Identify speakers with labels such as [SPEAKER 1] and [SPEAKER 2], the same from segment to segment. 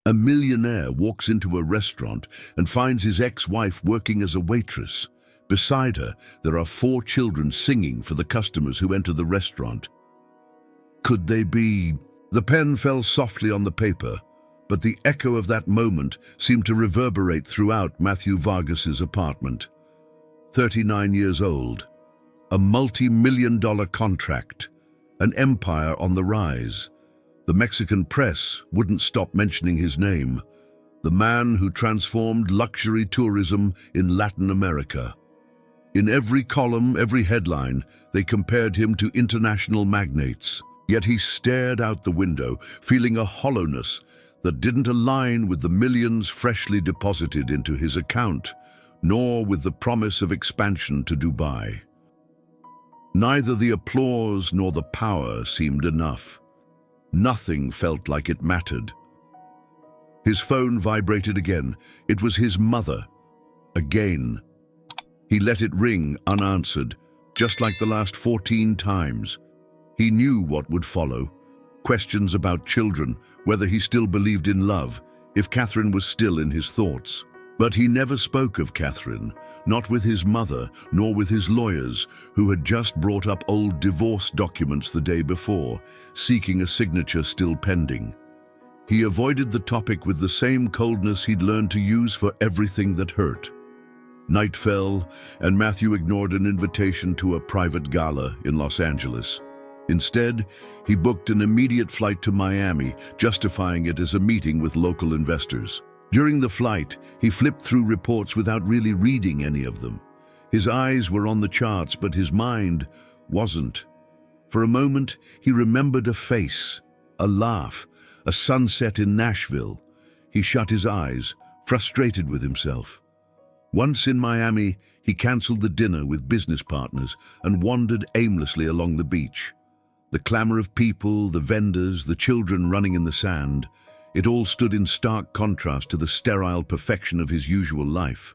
[SPEAKER 1] A millionaire walks into a restaurant and finds his ex-wife working as a waitress. Beside her, there are 4 children singing for the customers who enter the restaurant. Could they be? The pen fell softly on the paper, but the echo of that moment seemed to reverberate throughout Matthew Vargas's apartment. 39 years old, a multi-million-dollar contract, an empire on the rise. The Mexican press wouldn't stop mentioning his name, the man who transformed luxury tourism in Latin America. In every column, every headline, they compared him to international magnates. Yet he stared out the window, feeling a hollowness that didn't align with the millions freshly deposited into his account, nor with the promise of expansion to Dubai. Neither the applause nor the power seemed enough. Nothing felt like it mattered. His phone vibrated again. It was his mother. Again. He let it ring unanswered, just like the last 14 times. He knew what would follow. Questions about children, whether he still believed in love, if Catherine was still in his thoughts. But he never spoke of Catherine, not with his mother, nor with his lawyers, who had just brought up old divorce documents the day before, seeking a signature still pending. He avoided the topic with the same coldness he'd learned to use for everything that hurt. Night fell, and Matthew ignored an invitation to a private gala in Los Angeles. Instead, he booked an immediate flight to Miami, justifying it as a meeting with local investors. During the flight, he flipped through reports without really reading any of them. His eyes were on the charts, but his mind wasn't. For a moment, he remembered a face, a laugh, a sunset in Nashville. He shut his eyes, frustrated with himself. Once in Miami, he canceled the dinner with business partners and wandered aimlessly along the beach. The clamor of people, the vendors, the children running in the sand, it all stood in stark contrast to the sterile perfection of his usual life.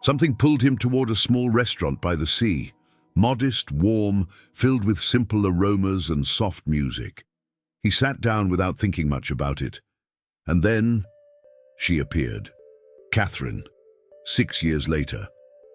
[SPEAKER 1] Something pulled him toward a small restaurant by the sea, modest, warm, filled with simple aromas and soft music. He sat down without thinking much about it. And then she appeared. Catherine, 6 years later.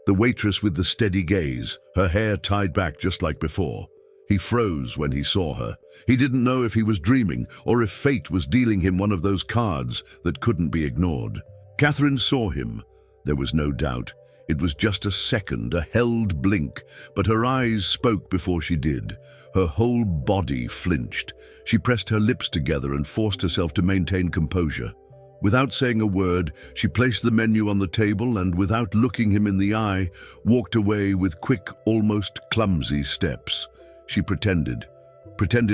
[SPEAKER 1] The waitress with the steady gaze, her hair tied back just like before. He froze when he saw her. He didn't know if he was dreaming or if fate was dealing him one of those cards that couldn't be ignored. Catherine saw him. There was no doubt. It was just a second, a held blink, but her eyes spoke before she did. Her whole body flinched. She pressed her lips together and forced herself to maintain composure. Without saying a word, she placed the menu on the table and, without looking him in the eye, walked away with quick, almost clumsy steps. She pretended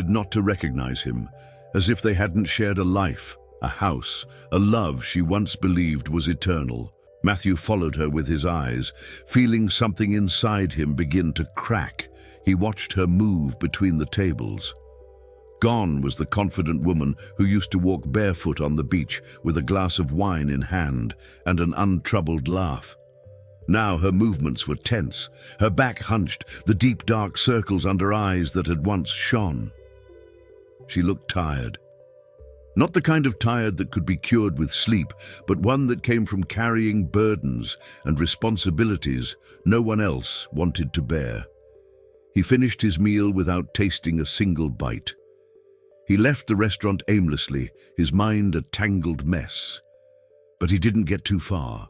[SPEAKER 1] not to recognize him, as if they hadn't shared a life, a house, a love she once believed was eternal. Matthew followed her with his eyes, feeling something inside him begin to crack. He watched her move between the tables. Gone was the confident woman who used to walk barefoot on the beach with a glass of wine in hand and an untroubled laugh. Now her movements were tense, her back hunched, the deep dark circles under eyes that had once shone. She looked tired. Not the kind of tired that could be cured with sleep, but one that came from carrying burdens and responsibilities no one else wanted to bear. He finished his meal without tasting a single bite. He left the restaurant aimlessly, his mind a tangled mess. But he didn't get too far.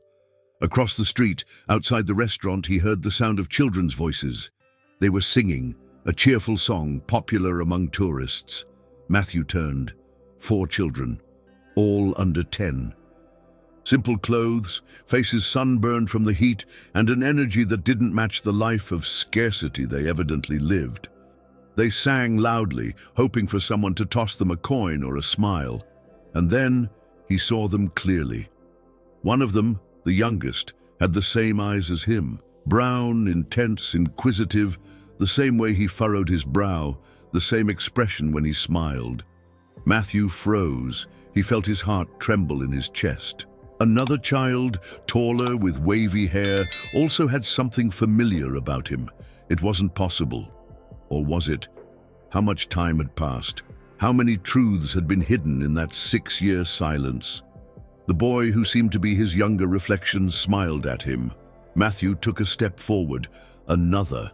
[SPEAKER 1] Across the street, outside the restaurant, he heard the sound of children's voices. They were singing, a cheerful song popular among tourists. Matthew turned. 4 children, all under 10. Simple clothes, faces sunburned from the heat, and an energy that didn't match the life of scarcity they evidently lived. They sang loudly, hoping for someone to toss them a coin or a smile. And then he saw them clearly. One of them, the youngest, had the same eyes as him, brown, intense, inquisitive, the same way he furrowed his brow, the same expression when he smiled. Matthew froze. He felt his heart tremble in his chest. Another child, taller with wavy hair, also had something familiar about him. It wasn't possible. Or was it? How much time had passed? How many truths had been hidden in that 6-year silence? The boy, who seemed to be his younger reflection, smiled at him. Matthew took a step forward. Another.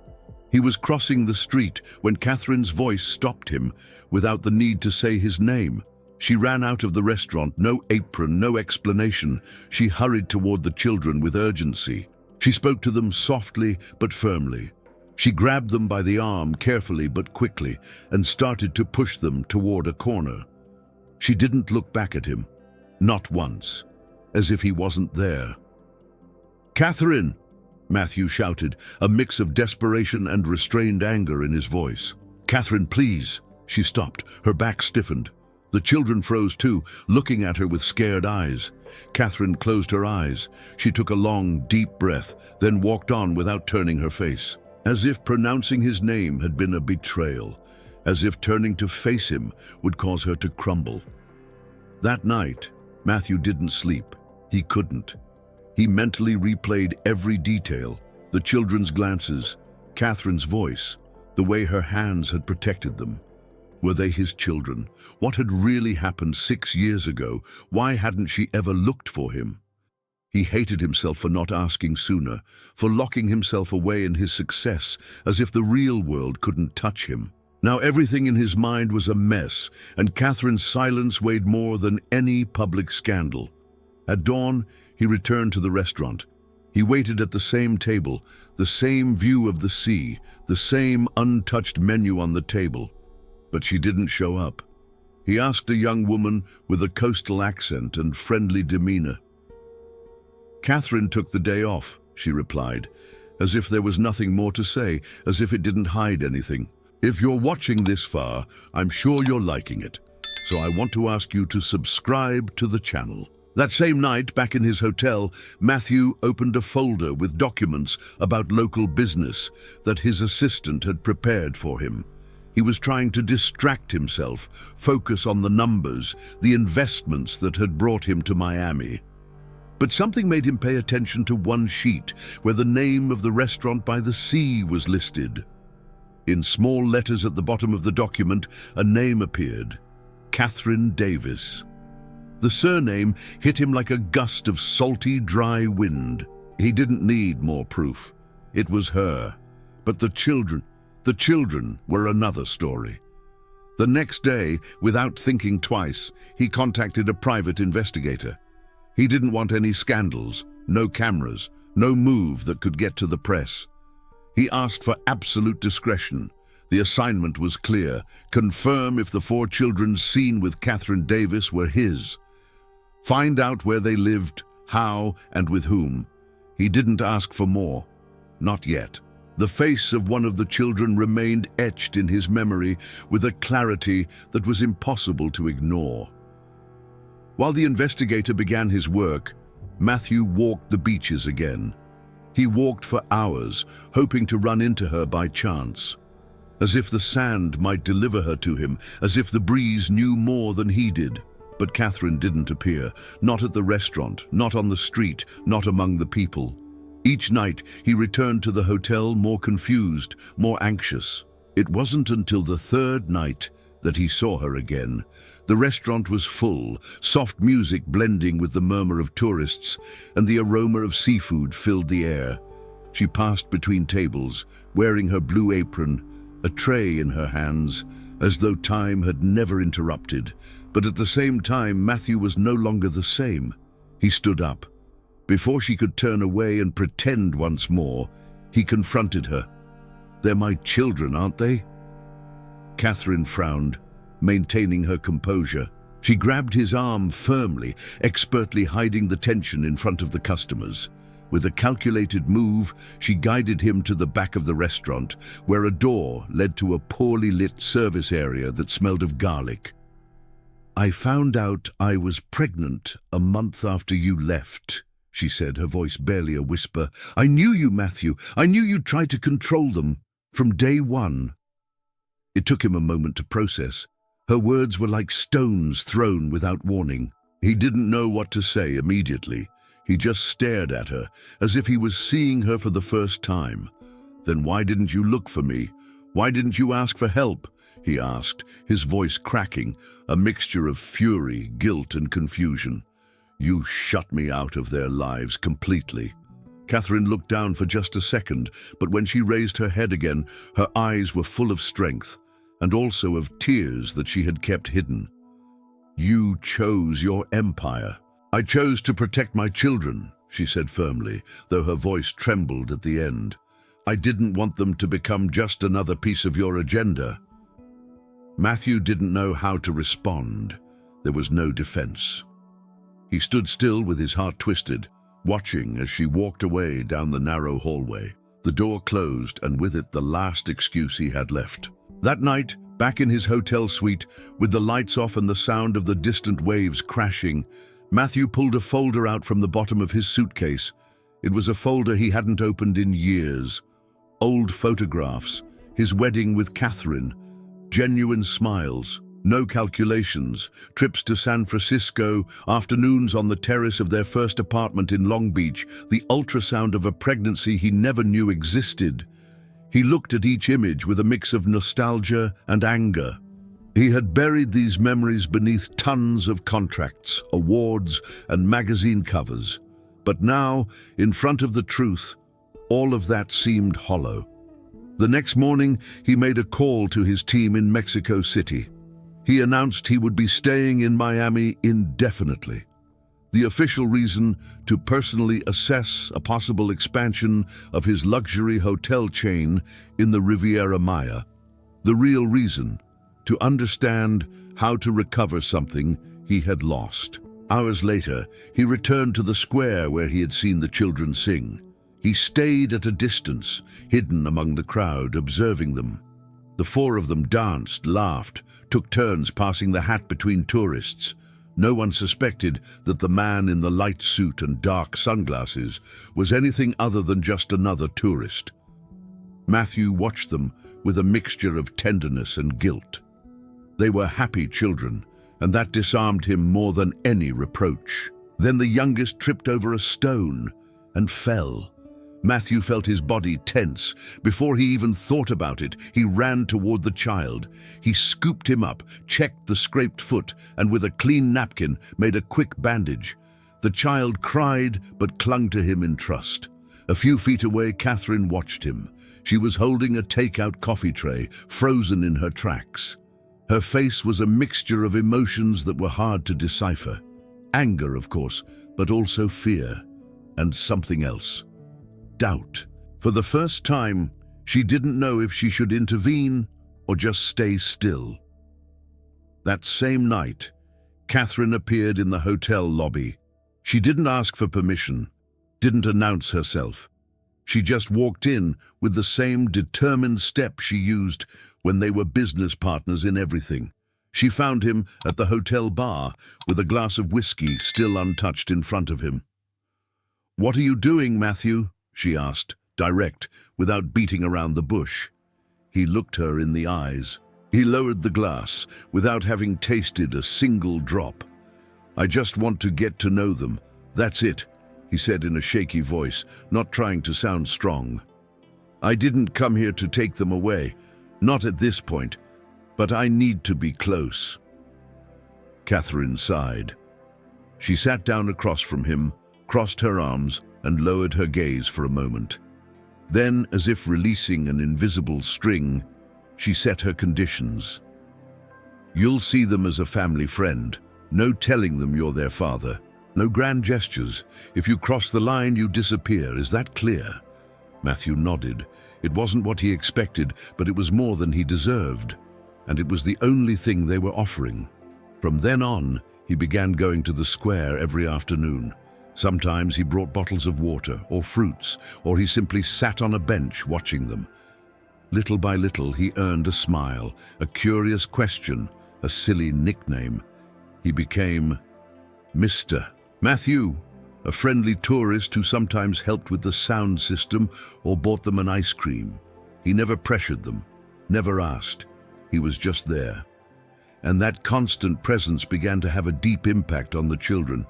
[SPEAKER 1] He was crossing the street when Catherine's voice stopped him, without the need to say his name. She ran out of the restaurant, no apron, no explanation. She hurried toward the children with urgency. She spoke to them softly but firmly. She grabbed them by the arm carefully but quickly and started to push them toward a corner. She didn't look back at him, not once, as if he wasn't there. "Catherine!" Matthew shouted, a mix of desperation and restrained anger in his voice. "Catherine, please!" She stopped, her back stiffened. The children froze too, looking at her with scared eyes. Catherine closed her eyes. She took a long, deep breath, then walked on without turning her face, as if pronouncing his name had been a betrayal, as if turning to face him would cause her to crumble. That night, Matthew didn't sleep. He couldn't. He mentally replayed every detail: the children's glances, Catherine's voice, the way her hands had protected them. Were they his children? What had really happened 6 years ago? Why hadn't she ever looked for him? He hated himself for not asking sooner, for locking himself away in his success, as if the real world couldn't touch him. Now everything in his mind was a mess, and Catherine's silence weighed more than any public scandal. At dawn, he returned to the restaurant. He waited at the same table, the same view of the sea, the same untouched menu on the table. But she didn't show up. He asked a young woman with a coastal accent and friendly demeanor. "Catherine took the day off," she replied, as if there was nothing more to say, as if it didn't hide anything. "If you're watching this far, I'm sure you're liking it. So I want to ask you to subscribe to the channel." That same night, back in his hotel, Matthew opened a folder with documents about local business that his assistant had prepared for him. He was trying to distract himself, focus on the numbers, the investments that had brought him to Miami. But something made him pay attention to one sheet where the name of the restaurant by the sea was listed. In small letters at the bottom of the document, a name appeared: Catherine Davis. The surname hit him like a gust of salty, dry wind. He didn't need more proof. It was her. But the children were another story. The next day, without thinking twice, he contacted a private investigator. He didn't want any scandals, no cameras, no move that could get to the press. He asked for absolute discretion. The assignment was clear: confirm if the 4 children seen with Catherine Davis were his. Find out where they lived, how, and with whom. He didn't ask for more. Not yet. The face of one of the children remained etched in his memory with a clarity that was impossible to ignore. While the investigator began his work, Matthew walked the beaches again. He walked for hours, hoping to run into her by chance. As if the sand might deliver her to him, as if the breeze knew more than he did. But Catherine didn't appear, not at the restaurant, not on the street, not among the people. Each night, he returned to the hotel more confused, more anxious. It wasn't until the 3rd night that he saw her again. The restaurant was full, soft music blending with the murmur of tourists, and the aroma of seafood filled the air. She passed between tables, wearing her blue apron, a tray in her hands, as though time had never interrupted. But at the same time, Matthew was no longer the same. He stood up. Before she could turn away and pretend once more, he confronted her. "They're my children, aren't they?" Catherine frowned, maintaining her composure. She grabbed his arm firmly, expertly hiding the tension in front of the customers. With a calculated move, she guided him to the back of the restaurant, where a door led to a poorly lit service area that smelled of garlic. "I found out I was pregnant a month after you left," she said, her voice barely a whisper. "I knew you, Matthew. I knew you'd try to control them. From day one." It took him a moment to process. Her words were like stones thrown without warning. He didn't know what to say immediately. He just stared at her, as if he was seeing her for the first time. "Then why didn't you look for me? Why didn't you ask for help?" he asked, his voice cracking, a mixture of fury, guilt, and confusion. You shut me out of their lives completely. Catherine looked down for just a second, but when she raised her head again, her eyes were full of strength, and also of tears that she had kept hidden. You chose your empire. I chose to protect my children, she said firmly, though her voice trembled at the end. I didn't want them to become just another piece of your agenda. Matthew didn't know how to respond. There was no defense. He stood still with his heart twisted, watching as she walked away down the narrow hallway. The door closed, and with it the last excuse he had left. That night, back in his hotel suite, with the lights off and the sound of the distant waves crashing, Matthew pulled a folder out from the bottom of his suitcase. It was a folder he hadn't opened in years. Old photographs, his wedding with Catherine, genuine smiles, no calculations, trips to San Francisco, afternoons on the terrace of their first apartment in Long Beach, the ultrasound of a pregnancy he never knew existed. He looked at each image with a mix of nostalgia and anger. He had buried these memories beneath tons of contracts, awards, and magazine covers. But now, in front of the truth, all of that seemed hollow. The next morning, he made a call to his team in Mexico City. He announced he would be staying in Miami indefinitely. The official reason, to personally assess a possible expansion of his luxury hotel chain in the Riviera Maya. The real reason, to understand how to recover something he had lost. Hours later, he returned to the square where he had seen the children sing. He stayed at a distance, hidden among the crowd, observing them. The four of them danced, laughed, took turns passing the hat between tourists. No one suspected that the man in the light suit and dark sunglasses was anything other than just another tourist. Matthew watched them with a mixture of tenderness and guilt. They were happy children, and that disarmed him more than any reproach. Then the youngest tripped over a stone and fell. Matthew felt his body tense. Before he even thought about it, he ran toward the child. He scooped him up, checked the scraped foot, and with a clean napkin made a quick bandage. The child cried but clung to him in trust. A few feet away, Catherine watched him. She was holding a takeout coffee tray, frozen in her tracks. Her face was a mixture of emotions that were hard to decipher. Anger, of course, but also fear, and something else. Doubt. For the first time, she didn't know if she should intervene or just stay still. That same night, Catherine appeared in the hotel lobby. She didn't ask for permission, didn't announce herself. She just walked in with the same determined step she used when they were business partners in everything. She found him at the hotel bar with a glass of whiskey still untouched in front of him. "What are you doing, Matthew?" she asked, direct, without beating around the bush. He looked her in the eyes. He lowered the glass, without having tasted a single drop. "I just want to get to know them. That's it," he said in a shaky voice, not trying to sound strong. "I didn't come here to take them away, not at this point, but I need to be close." Catherine sighed. She sat down across from him, crossed her arms, and lowered her gaze for a moment. Then, as if releasing an invisible string, she set her conditions. "You'll see them as a family friend. No telling them you're their father. No grand gestures. If you cross the line, you disappear. Is that clear?" Matthew nodded. It wasn't what he expected, but it was more than he deserved. And it was the only thing they were offering. From then on, he began going to the square every afternoon. Sometimes he brought bottles of water or fruits, or he simply sat on a bench watching them. Little by little, he earned a smile, a curious question, a silly nickname. He became Mr. Matthew, a friendly tourist who sometimes helped with the sound system or bought them an ice cream. He never pressured them, never asked. He was just there. And that constant presence began to have a deep impact on the children.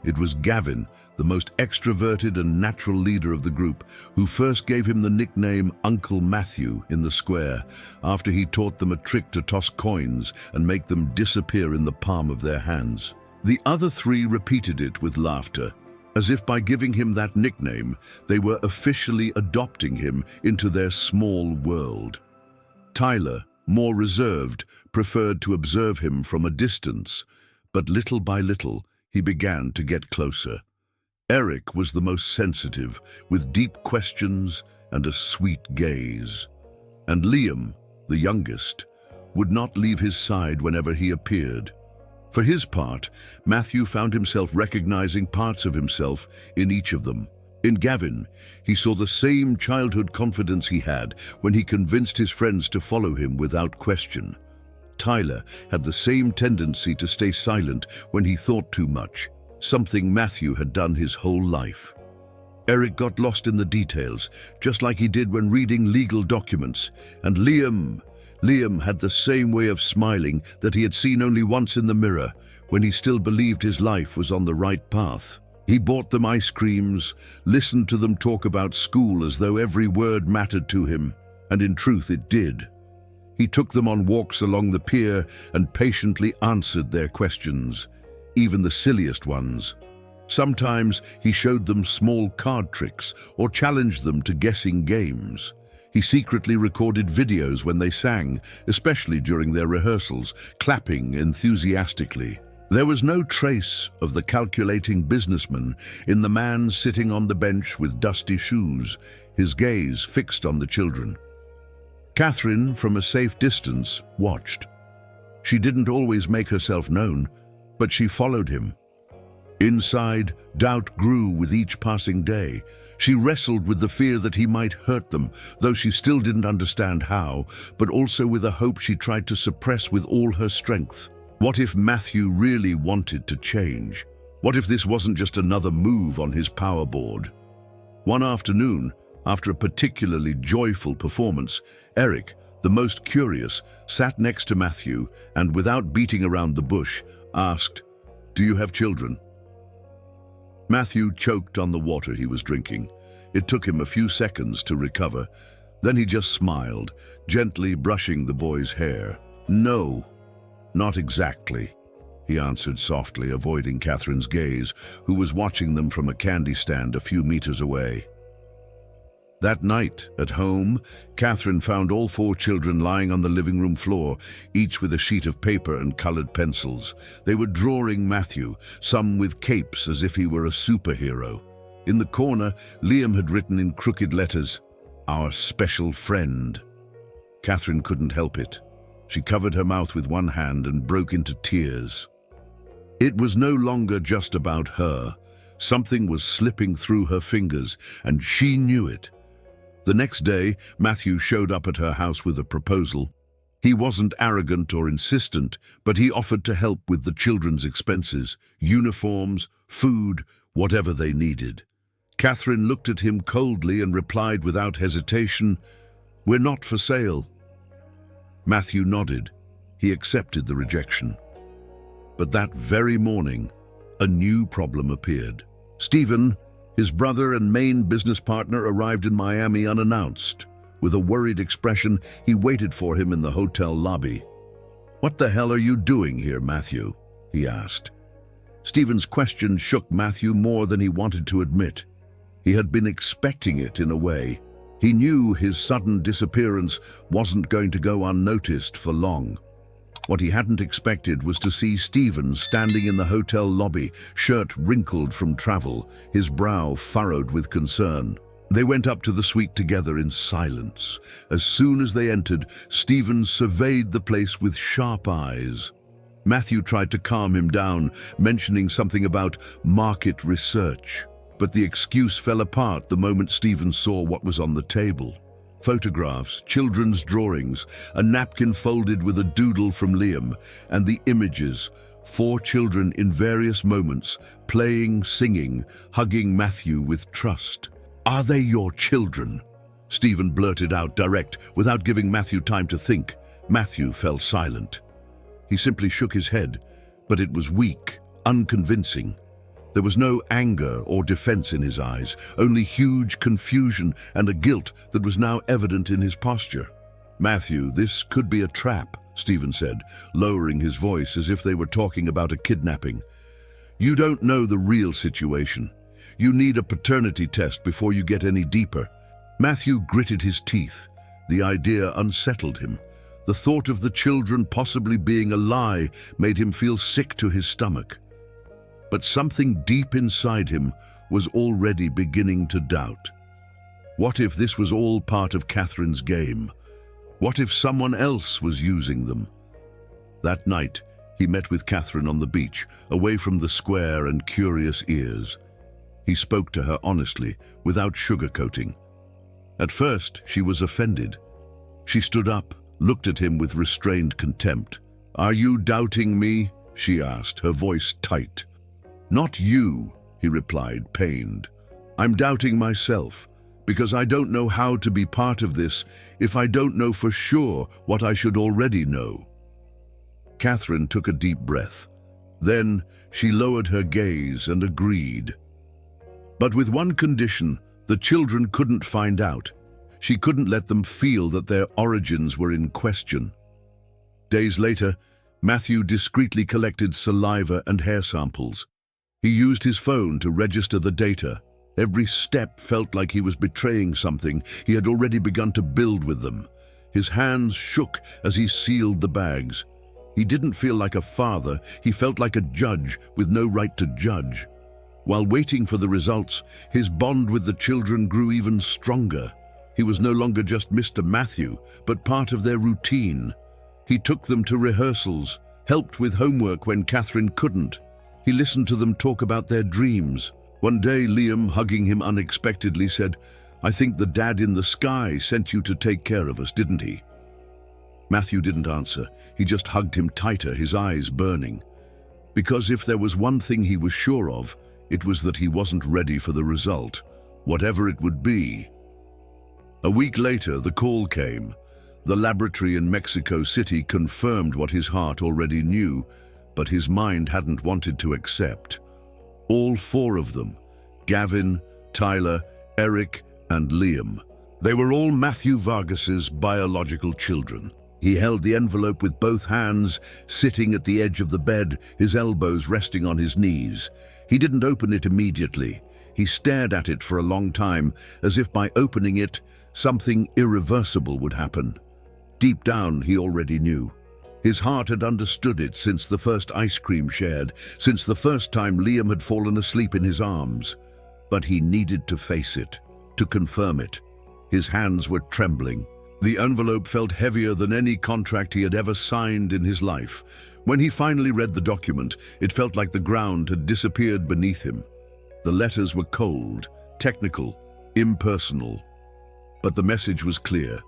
[SPEAKER 1] It was Gavin, the most extroverted and natural leader of the group, who first gave him the nickname Uncle Matthew in the square, after he taught them a trick to toss coins and make them disappear in the palm of their hands. The other three repeated it with laughter, as if by giving him that nickname, they were officially adopting him into their small world. Tyler, more reserved, preferred to observe him from a distance, but little by little, he began to get closer. Eric was the most sensitive, with deep questions and a sweet gaze. And Liam, the youngest, would not leave his side whenever he appeared. For his part, Matthew found himself recognizing parts of himself in each of them. In Gavin, he saw the same childhood confidence he had when he convinced his friends to follow him without question. Tyler had the same tendency to stay silent when he thought too much, something Matthew had done his whole life. Eric got lost in the details, just like he did when reading legal documents, and Liam had the same way of smiling that he had seen only once in the mirror, when he still believed his life was on the right path. He bought them ice creams, listened to them talk about school as though every word mattered to him, and in truth it did. He took them on walks along the pier and patiently answered their questions, even the silliest ones. Sometimes he showed them small card tricks or challenged them to guessing games. He secretly recorded videos when they sang, especially during their rehearsals, clapping enthusiastically. There was no trace of the calculating businessman in the man sitting on the bench with dusty shoes, his gaze fixed on the children. Catherine, from a safe distance, watched. She didn't always make herself known, but she followed him. Inside, doubt grew with each passing day. She wrestled with the fear that he might hurt them, though she still didn't understand how, but also with a hope she tried to suppress with all her strength. What if Matthew really wanted to change? What if this wasn't just another move on his power board? One afternoon, after a particularly joyful performance, Eric, the most curious, sat next to Matthew and, without beating around the bush, asked, "Do you have children?" Matthew choked on the water he was drinking. It took him a few seconds to recover. Then he just smiled, gently brushing the boy's hair. "No, not exactly," he answered softly, avoiding Catherine's gaze, who was watching them from a candy stand a few meters away. That night, at home, Catherine found all four children lying on the living room floor, each with a sheet of paper and colored pencils. They were drawing Matthew, some with capes as if he were a superhero. In the corner, Liam had written in crooked letters, "Our special friend." Catherine couldn't help it. She covered her mouth with one hand and broke into tears. It was no longer just about her. Something was slipping through her fingers, and she knew it. The next day, Matthew showed up at her house with a proposal. He wasn't arrogant or insistent, but he offered to help with the children's expenses, uniforms, food, whatever they needed. Catherine looked at him coldly and replied without hesitation, "We're not for sale." Matthew nodded. He accepted the rejection. But that very morning, a new problem appeared. Stephen, his brother and main business partner, arrived in Miami unannounced. With a worried expression, he waited for him in the hotel lobby. "What the hell are you doing here, Matthew?" he asked. Stephen's question shook Matthew more than he wanted to admit. He had been expecting it in a way. He knew his sudden disappearance wasn't going to go unnoticed for long. What he hadn't expected was to see Stephen standing in the hotel lobby, shirt wrinkled from travel, his brow furrowed with concern. They went up to the suite together in silence. As soon as they entered, Stephen surveyed the place with sharp eyes. Matthew tried to calm him down, mentioning something about market research. But the excuse fell apart the moment Stephen saw what was on the table. Photographs, children's drawings, a napkin folded with a doodle from Liam, and the images, 4 children in various moments, playing, singing, hugging Matthew with trust. "Are they your children?" Stephen blurted out direct, without giving Matthew time to think. Matthew fell silent. He simply shook his head, but it was weak, unconvincing. There was no anger or defense in his eyes, only huge confusion and a guilt that was now evident in his posture. "Matthew, this could be a trap," Stephen said, lowering his voice as if they were talking about a kidnapping. "You don't know the real situation. You need a paternity test before you get any deeper." Matthew gritted his teeth. The idea unsettled him. The thought of the children possibly being a lie made him feel sick to his stomach. But something deep inside him was already beginning to doubt. What if this was all part of Catherine's game? What if someone else was using them? That night, he met with Catherine on the beach, away from the square and curious ears. He spoke to her honestly, without sugarcoating. At first, she was offended. She stood up, looked at him with restrained contempt. "Are you doubting me?" she asked, her voice tight. "Not you," he replied, pained. "I'm doubting myself, because I don't know how to be part of this if I don't know for sure what I should already know." Catherine took a deep breath. Then she lowered her gaze and agreed. But with one condition: the children couldn't find out. She couldn't let them feel that their origins were in question. Days later, Matthew discreetly collected saliva and hair samples. He used his phone to register the data. Every step felt like he was betraying something he had already begun to build with them. His hands shook as he sealed the bags. He didn't feel like a father, he felt like a judge with no right to judge. While waiting for the results, his bond with the children grew even stronger. He was no longer just Mr. Matthew, but part of their routine. He took them to rehearsals, helped with homework when Catherine couldn't. He listened to them talk about their dreams. One day, Liam, hugging him unexpectedly, said, "I think the dad in the sky sent you to take care of us, didn't he?" Matthew didn't answer. He just hugged him tighter, his eyes burning. Because if there was one thing he was sure of, it was that he wasn't ready for the result, whatever it would be. A week later, the call came. The laboratory in Mexico City confirmed what his heart already knew, but his mind hadn't wanted to accept. All four of them, Gavin, Tyler, Eric, and Liam, they were all Matthew Vargas's biological children. He held the envelope with both hands, sitting at the edge of the bed, his elbows resting on his knees. He didn't open it immediately. He stared at it for a long time, as if by opening it, something irreversible would happen. Deep down, he already knew. His heart had understood it since the first ice cream shared, since the first time Liam had fallen asleep in his arms. But he needed to face it, to confirm it. His hands were trembling. The envelope felt heavier than any contract he had ever signed in his life. When he finally read the document, it felt like the ground had disappeared beneath him. The letters were cold, technical, impersonal. But the message was clear.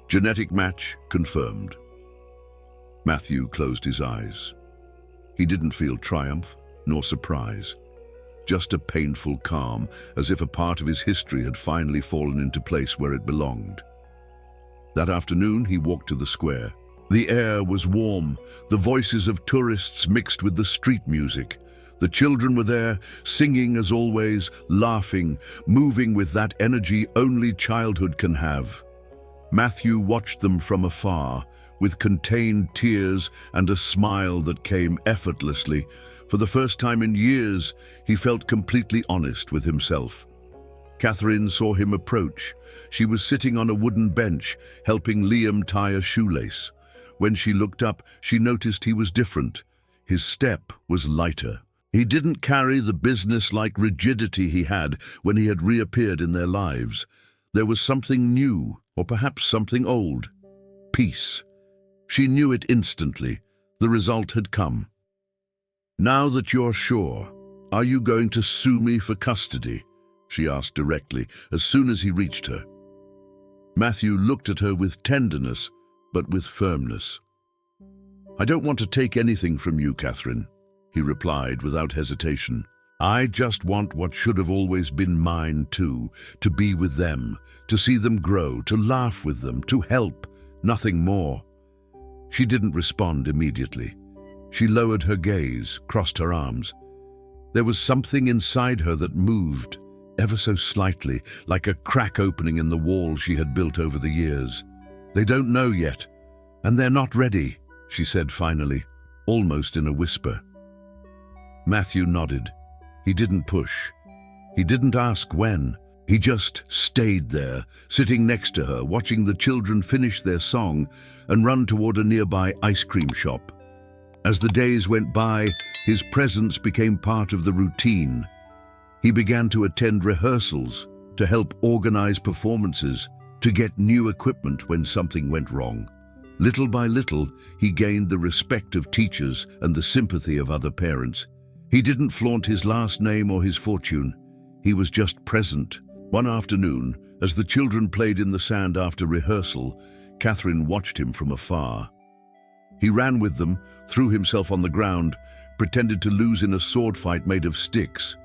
[SPEAKER 1] Genetic match confirmed. Matthew closed his eyes. He didn't feel triumph nor surprise, just a painful calm, as if a part of his history had finally fallen into place where it belonged. That afternoon, he walked to the square. The air was warm, the voices of tourists mixed with the street music. The children were there, singing as always, laughing, moving with that energy only childhood can have. Matthew watched them from afar, with contained tears and a smile that came effortlessly. For the first time in years, he felt completely honest with himself. Catherine saw him approach. She was sitting on a wooden bench, helping Liam tie a shoelace. When she looked up, she noticed he was different. His step was lighter. He didn't carry the business-like rigidity he had when he had reappeared in their lives. There was something new, or perhaps something old. Peace. She knew it instantly. The result had come. "Now that you're sure, are you going to sue me for custody?" she asked directly, as soon as he reached her. Matthew looked at her with tenderness, but with firmness. "I don't want to take anything from you, Catherine," he replied without hesitation. "I just want what should have always been mine too, to be with them, to see them grow, to laugh with them, to help, nothing more." She didn't respond immediately. She lowered her gaze, crossed her arms. There was something inside her that moved, ever so slightly, like a crack opening in the wall she had built over the years. "They don't know yet, and they're not ready," she said finally, almost in a whisper. Matthew nodded. He didn't push. He didn't ask when. He just stayed there, sitting next to her, watching the children finish their song and run toward a nearby ice cream shop. As the days went by, his presence became part of the routine. He began to attend rehearsals, to help organize performances, to get new equipment when something went wrong. Little by little, he gained the respect of teachers and the sympathy of other parents. He didn't flaunt his last name or his fortune. He was just present. One afternoon, as the children played in the sand after rehearsal, Catherine watched him from afar. He ran with them, threw himself on the ground, pretended to lose in a sword fight made of sticks.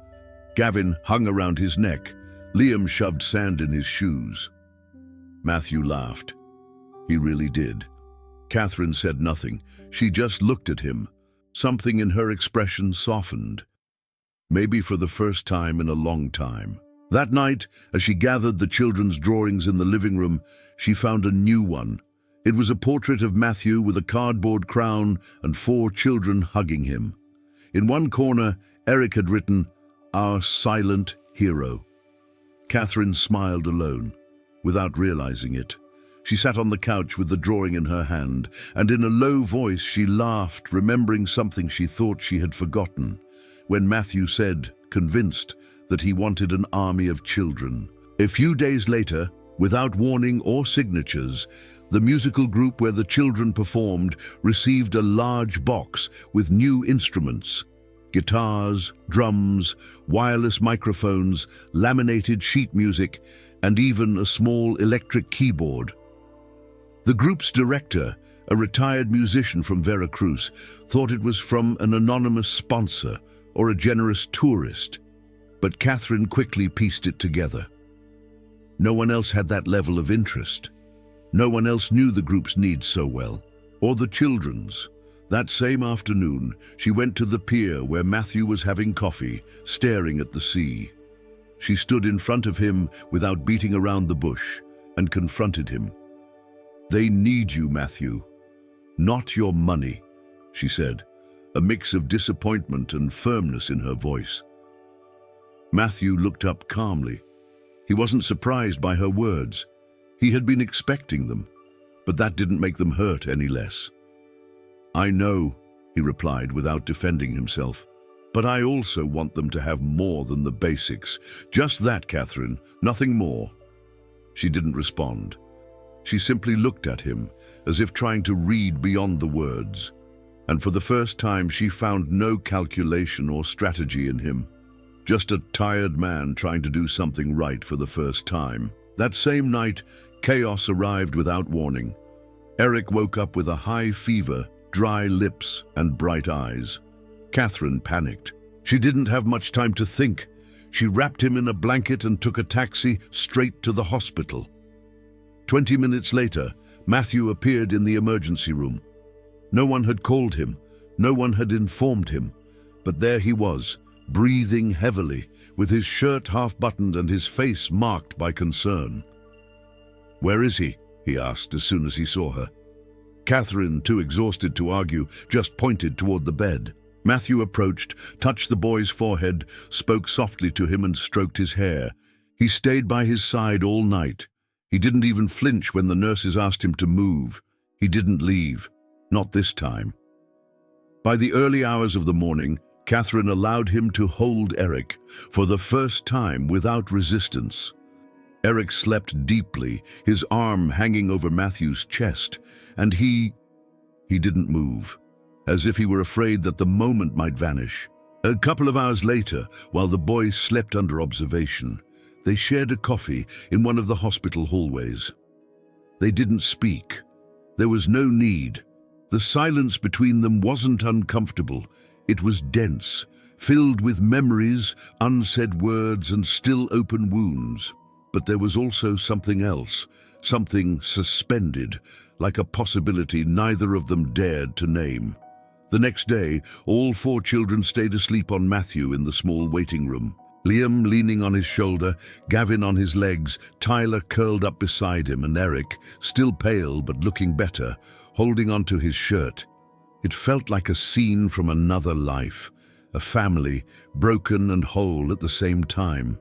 [SPEAKER 1] Gavin hung around his neck. Liam shoved sand in his shoes. Matthew laughed. He really did. Catherine said nothing. She just looked at him. Something in her expression softened. Maybe for the first time in a long time. That night, as she gathered the children's drawings in the living room, she found a new one. It was a portrait of Matthew with a cardboard crown and 4 children hugging him. In one corner, Eric had written, "Our silent hero." Catherine smiled alone, without realizing it. She sat on the couch with the drawing in her hand, and in a low voice she laughed, remembering something she thought she had forgotten, when Matthew said, convinced, that he wanted an army of children. A few days later, without warning or signatures, the musical group where the children performed received a large box with new instruments: guitars, drums, wireless microphones, laminated sheet music, and even a small electric keyboard. The group's director, a retired musician from Veracruz, thought it was from an anonymous sponsor or a generous tourist, but Catherine quickly pieced it together. No one else had that level of interest. No one else knew the group's needs so well, or the children's. That same afternoon, she went to the pier where Matthew was having coffee, staring at the sea. She stood in front of him without beating around the bush and confronted him. "They need you, Matthew. Not your money," she said, a mix of disappointment and firmness in her voice. Matthew looked up calmly. He wasn't surprised by her words. He had been expecting them, but that didn't make them hurt any less. "I know," he replied without defending himself, "but I also want them to have more than the basics. Just that, Catherine, nothing more." She didn't respond. She simply looked at him, as if trying to read beyond the words. And for the first time, she found no calculation or strategy in him. Just a tired man trying to do something right for the first time. That same night, chaos arrived without warning. Eric woke up with a high fever, dry lips, and bright eyes. Catherine panicked. She didn't have much time to think. She wrapped him in a blanket and took a taxi straight to the hospital. 20 minutes later, Matthew appeared in the emergency room. No one had called him, no one had informed him, but there he was, breathing heavily, with his shirt half-buttoned and his face marked by concern. "Where is he?" he asked as soon as he saw her. Catherine, too exhausted to argue, just pointed toward the bed. Matthew approached, touched the boy's forehead, spoke softly to him and stroked his hair. He stayed by his side all night. He didn't even flinch when the nurses asked him to move. He didn't leave. Not this time. By the early hours of the morning, Catherine allowed him to hold Eric, for the first time without resistance. Eric slept deeply, his arm hanging over Matthew's chest, and he didn't move, as if he were afraid that the moment might vanish. A couple of hours later, while the boy slept under observation, they shared a coffee in one of the hospital hallways. They didn't speak. There was no need. The silence between them wasn't uncomfortable. It was dense, filled with memories, unsaid words, and still open wounds. But there was also something else, something suspended, like a possibility neither of them dared to name. The next day, all 4 children stayed asleep on Matthew in the small waiting room. Liam leaning on his shoulder, Gavin on his legs, Tyler curled up beside him, and Eric, still pale but looking better, holding onto his shirt. It felt like a scene from another life, a family, broken and whole at the same time.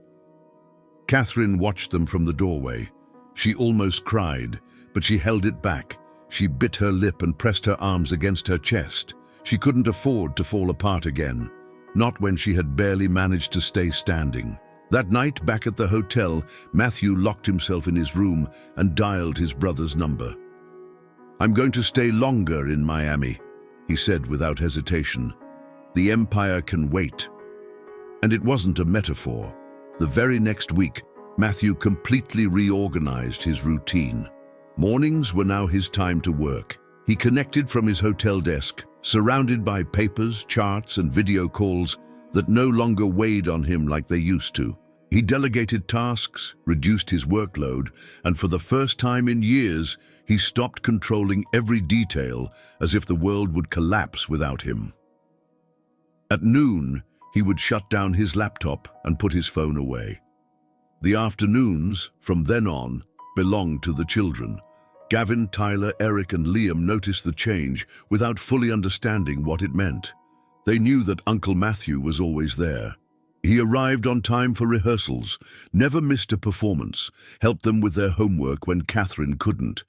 [SPEAKER 1] Catherine watched them from the doorway. She almost cried, but she held it back. She bit her lip and pressed her arms against her chest. She couldn't afford to fall apart again, not when she had barely managed to stay standing. That night, back at the hotel, Matthew locked himself in his room and dialed his brother's number. "I'm going to stay longer in Miami," he said without hesitation. "The empire can wait." And it wasn't a metaphor. The very next week, Matthew completely reorganized his routine. Mornings were now his time to work. He connected from his hotel desk, surrounded by papers, charts, and video calls that no longer weighed on him like they used to. He delegated tasks, reduced his workload, and for the first time in years, he stopped controlling every detail as if the world would collapse without him. At noon, he would shut down his laptop and put his phone away. The afternoons, from then on, belonged to the children. Gavin, Tyler, Eric, and Liam noticed the change without fully understanding what it meant. They knew that Uncle Matthew was always there. He arrived on time for rehearsals, never missed a performance, helped them with their homework when Catherine couldn't.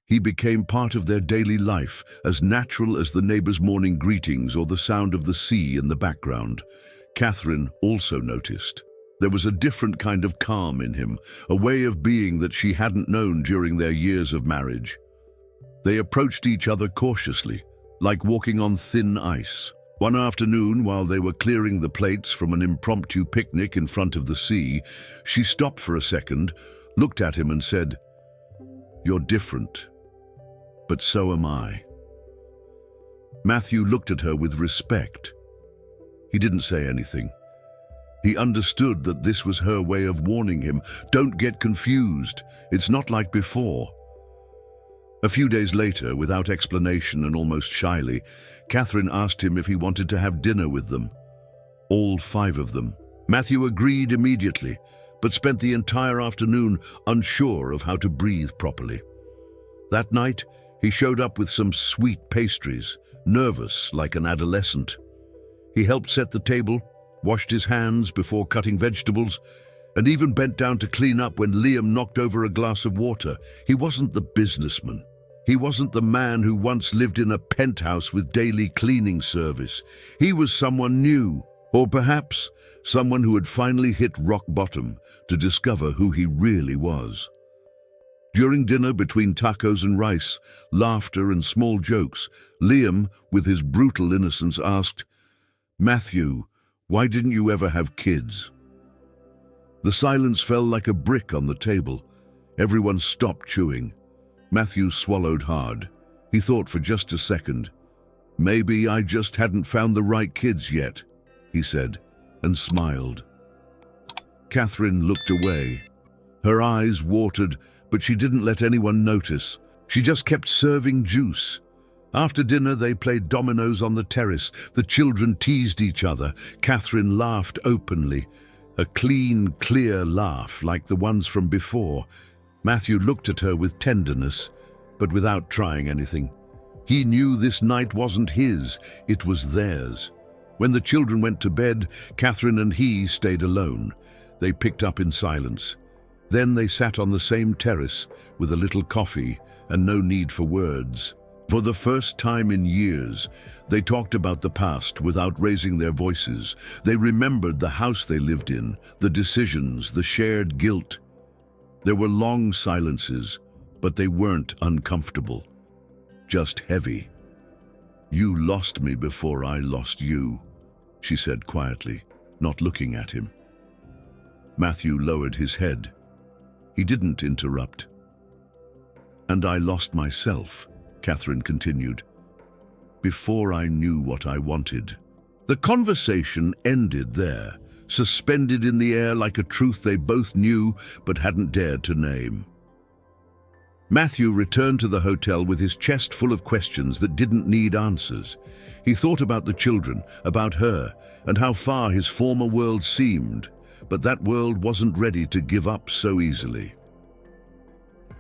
[SPEAKER 1] He became part of their daily life, as natural as the neighbors' morning greetings or the sound of the sea in the background. Catherine also noticed. There was a different kind of calm in him, a way of being that she hadn't known during their years of marriage. They approached each other cautiously, like walking on thin ice. One afternoon, while they were clearing the plates from an impromptu picnic in front of the sea, she stopped for a second, looked at him and said, "You're different, but so am I." Matthew looked at her with respect. He didn't say anything. He understood that this was her way of warning him, "Don't get confused. It's not like before." A few days later, without explanation and almost shyly, Catherine asked him if he wanted to have dinner with them. All 5 of them. Matthew agreed immediately, but spent the entire afternoon unsure of how to breathe properly. That night, he showed up with some sweet pastries, nervous like an adolescent. He helped set the table, washed his hands before cutting vegetables, and even bent down to clean up when Liam knocked over a glass of water. He wasn't the businessman. He wasn't the man who once lived in a penthouse with daily cleaning service. He was someone new, or perhaps someone who had finally hit rock bottom to discover who he really was. During dinner, between tacos and rice, laughter and small jokes, Liam, with his brutal innocence, asked, "Matthew, why didn't you ever have kids?" The silence fell like a brick on the table. Everyone stopped chewing. Matthew swallowed hard. He thought for just a second. "Maybe I just hadn't found the right kids yet," he said, and smiled. Catherine looked away. Her eyes watered, but she didn't let anyone notice. She just kept serving juice. After dinner, they played dominoes on the terrace. The children teased each other. Catherine laughed openly, a clean, clear laugh like the ones from before. Matthew looked at her with tenderness, but without trying anything. He knew this night wasn't his, it was theirs. When the children went to bed, Catherine and he stayed alone. They picked up in silence. Then they sat on the same terrace with a little coffee and no need for words. For the first time in years, they talked about the past without raising their voices. They remembered the house they lived in, the decisions, the shared guilt. There were long silences, but they weren't uncomfortable, just heavy. "You lost me before I lost you," she said quietly, not looking at him. Matthew lowered his head. He didn't interrupt. "And I lost myself," Catherine continued, "before I knew what I wanted." The conversation ended there, suspended in the air like a truth they both knew but hadn't dared to name. Matthew returned to the hotel with his chest full of questions that didn't need answers. He thought about the children, about her, and how far his former world seemed, but that world wasn't ready to give up so easily.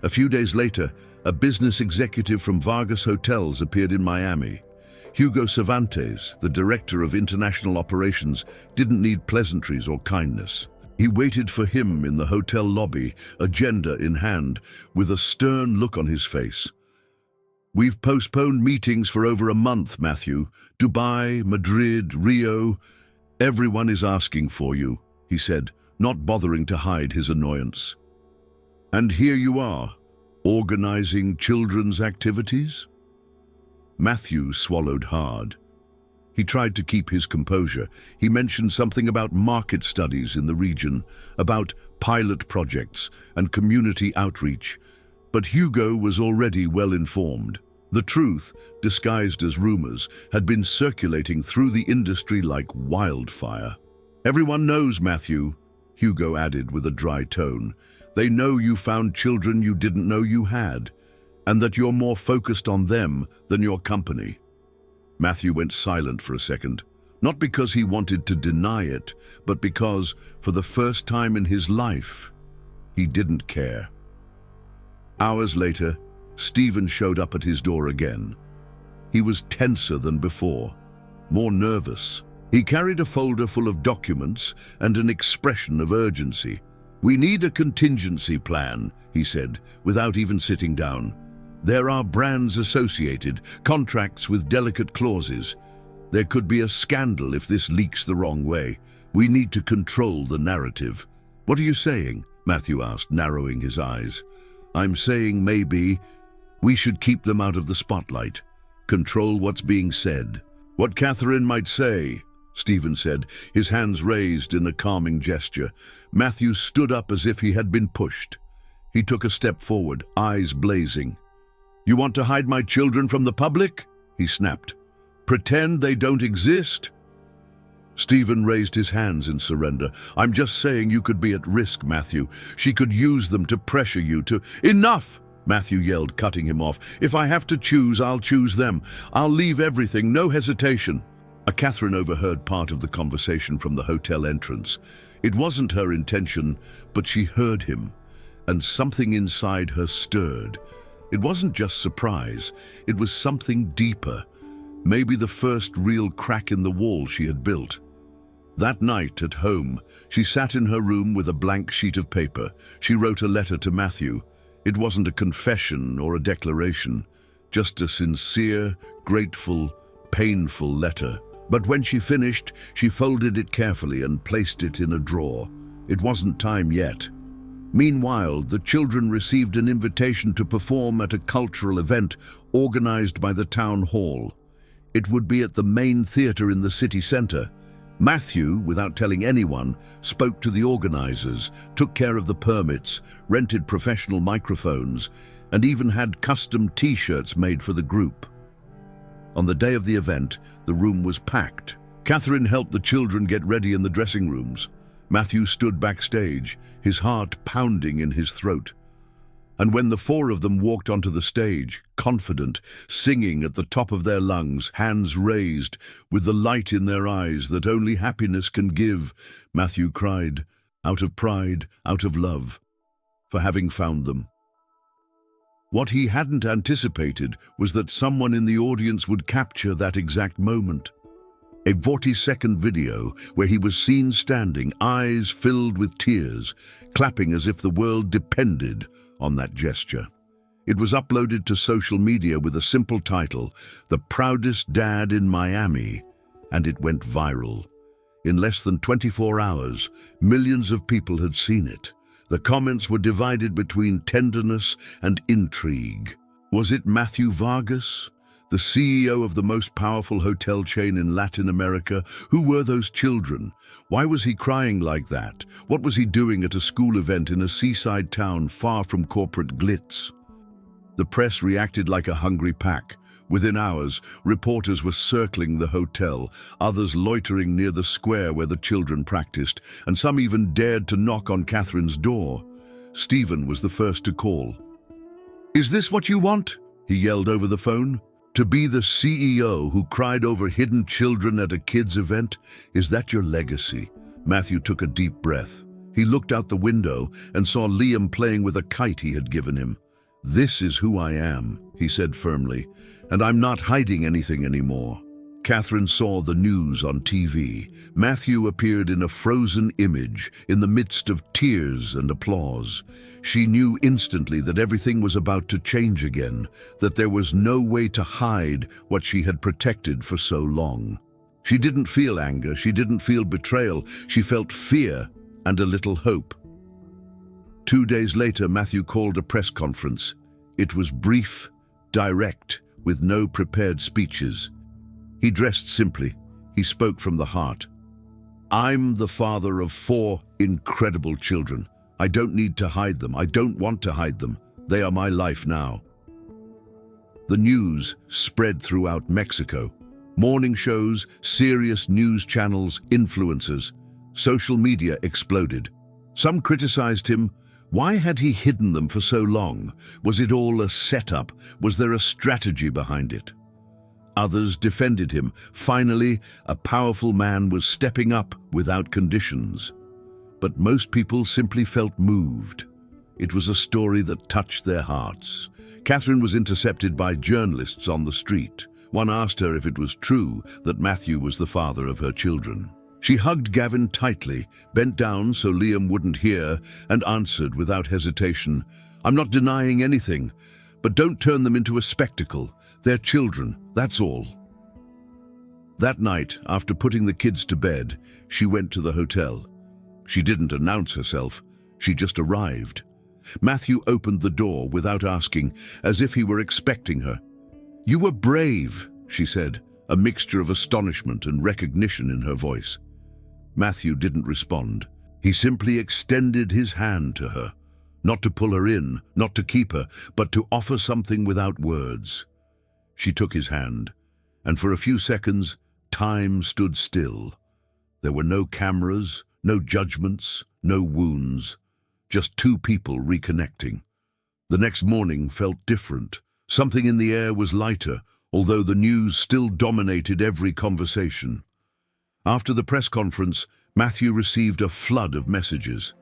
[SPEAKER 1] A few days later, a business executive from Vargas Hotels appeared in Miami. Hugo Cervantes, the director of international operations, didn't need pleasantries or kindness. He waited for him in the hotel lobby, agenda in hand, with a stern look on his face. "We've postponed meetings for over a month, Matthew. Dubai, Madrid, Rio. Everyone is asking for you," he said, not bothering to hide his annoyance. "And here you are, organizing children's activities?" Matthew swallowed hard. He tried to keep his composure. He mentioned something about market studies in the region, about pilot projects and community outreach. But Hugo was already well informed. The truth, disguised as rumors, had been circulating through the industry like wildfire. "Everyone knows, Matthew," Hugo added with a dry tone. "They know you found children you didn't know you had, and that you're more focused on them than your company." Matthew went silent for a second, not because he wanted to deny it, but because, for the first time in his life, he didn't care. Hours later, Stephen showed up at his door again. He was tenser than before, more nervous. He carried a folder full of documents and an expression of urgency. "We need a contingency plan," he said, without even sitting down. "There are brands associated, contracts with delicate clauses. There could be a scandal if this leaks the wrong way. We need to control the narrative." "What are you saying?" Matthew asked, narrowing his eyes. "I'm saying maybe we should keep them out of the spotlight. Control what's being said." "What Catherine might say," Stephen said, his hands raised in a calming gesture. Matthew stood up as if he had been pushed. He took a step forward, eyes blazing. "You want to hide my children from the public?" he snapped. "Pretend they don't exist?" Stephen raised his hands in surrender. "I'm just saying you could be at risk, Matthew. She could use them to pressure you to—" "Enough!" Matthew yelled, cutting him off. "If I have to choose, I'll choose them. I'll leave everything, no hesitation." Catherine overheard part of the conversation from the hotel entrance. It wasn't her intention, but she heard him, and something inside her stirred. It wasn't just surprise, it was something deeper, maybe the first real crack in the wall she had built. That night at home, she sat in her room with a blank sheet of paper. She wrote a letter to Matthew. It wasn't a confession or a declaration, just a sincere, grateful, painful letter. But when she finished, she folded it carefully and placed it in a drawer. It wasn't time yet. Meanwhile, the children received an invitation to perform at a cultural event organized by the town hall. It would be at the main theater in the city center. Matthew, without telling anyone, spoke to the organizers, took care of the permits, rented professional microphones, and even had custom T-shirts made for the group. On the day of the event, the room was packed. Catherine helped the children get ready in the dressing rooms. Matthew stood backstage, his heart pounding in his throat. And when the four of them walked onto the stage, confident, singing at the top of their lungs, hands raised, with the light in their eyes that only happiness can give, Matthew cried, out of pride, out of love, for having found them. What he hadn't anticipated was that someone in the audience would capture that exact moment. A 40-second video where he was seen standing, eyes filled with tears, clapping as if the world depended on that gesture. It was uploaded to social media with a simple title, "The Proudest Dad in Miami," and it went viral. In less than 24 hours, millions of people had seen it. The comments were divided between tenderness and intrigue. Was it Matthew Vargas, the CEO of the most powerful hotel chain in Latin America? Who were those children? Why was he crying like that? What was he doing at a school event in a seaside town far from corporate glitz? The press reacted like a hungry pack. Within hours, reporters were circling the hotel, others loitering near the square where the children practiced, and some even dared to knock on Catherine's door. Stephen was the first to call. Is this what you want? He yelled over the phone. To be the CEO who cried over hidden children at a kids' event? Is that your legacy? Matthew took a deep breath. He looked out the window and saw Liam playing with a kite he had given him. This is who I am, he said firmly, and I'm not hiding anything anymore. Catherine saw the news on TV. Matthew appeared in a frozen image in the midst of tears and applause. She knew instantly that everything was about to change again, that there was no way to hide what she had protected for so long. She didn't feel anger, she didn't feel betrayal, she felt fear and a little hope. 2 days later, Matthew called a press conference. It was brief, direct, with no prepared speeches. He dressed simply. He spoke from the heart. I'm the father of 4 incredible children. I don't need to hide them. I don't want to hide them. They are my life now. The news spread throughout Mexico. Morning shows, serious news channels, influencers. Social media exploded. Some criticized him. Why had he hidden them for so long? Was it all a setup? Was there a strategy behind it? Others defended him. Finally, a powerful man was stepping up without conditions. But most people simply felt moved. It was a story that touched their hearts. Catherine was intercepted by journalists on the street. One asked her if it was true that Matthew was the father of her children. She hugged Gavin tightly, bent down so Liam wouldn't hear, and answered without hesitation, I'm not denying anything, but don't turn them into a spectacle. They're children, that's all. That night, after putting the kids to bed, she went to the hotel. She didn't announce herself, she just arrived. Matthew opened the door without asking, as if he were expecting her. You were brave, she said, a mixture of astonishment and recognition in her voice. Matthew didn't respond. He simply extended his hand to her, not to pull her in, not to keep her, but to offer something without words. She took his hand, and for a few seconds, time stood still. There were no cameras, no judgments, no wounds, just 2 people reconnecting. The next morning felt different. Something in the air was lighter, although the news still dominated every conversation. After the press conference, Matthew received a flood of messages.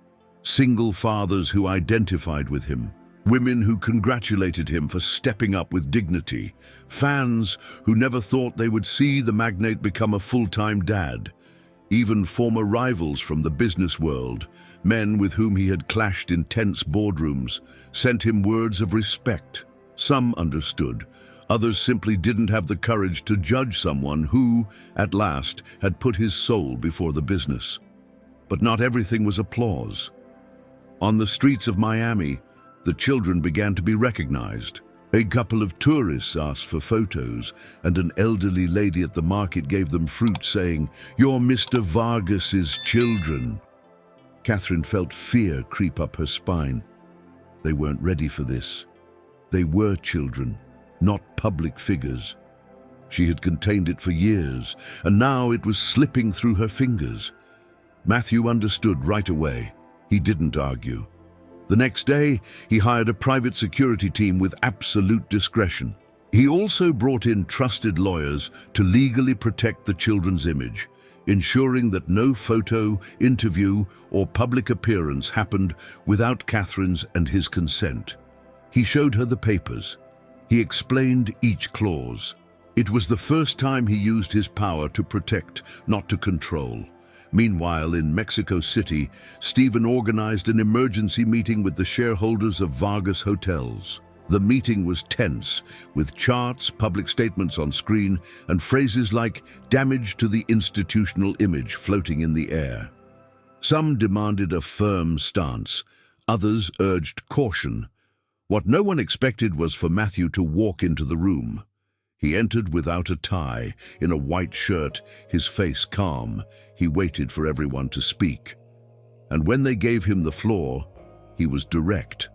[SPEAKER 1] Single fathers who identified with him, women who congratulated him for stepping up with dignity, fans who never thought they would see the magnate become a full-time dad, even former rivals from the business world, men with whom he had clashed in tense boardrooms, sent him words of respect. Some understood, others simply didn't have the courage to judge someone who, at last, had put his soul before the business. But not everything was applause. On the streets of Miami, the children began to be recognized. A couple of tourists asked for photos, and an elderly lady at the market gave them fruit, saying, "You're Mr. Vargas's children." Catherine felt fear creep up her spine. They weren't ready for this. They were children, not public figures. She had contained it for years, and now it was slipping through her fingers. Matthew understood right away. He didn't argue. The next day, he hired a private security team with absolute discretion. He also brought in trusted lawyers to legally protect the children's image, ensuring that no photo, interview, or public appearance happened without Catherine's and his consent. He showed her the papers. He explained each clause. It was the first time he used his power to protect, not to control. Meanwhile, in Mexico City, Stephen organized an emergency meeting with the shareholders of Vargas Hotels. The meeting was tense, with charts, public statements on screen, and phrases like "damage to the institutional image" floating in the air. Some demanded a firm stance, others urged caution. What no one expected was for Matthew to walk into the room. He entered without a tie, in a white shirt, his face calm. He waited for everyone to speak. And when they gave him the floor, he was direct.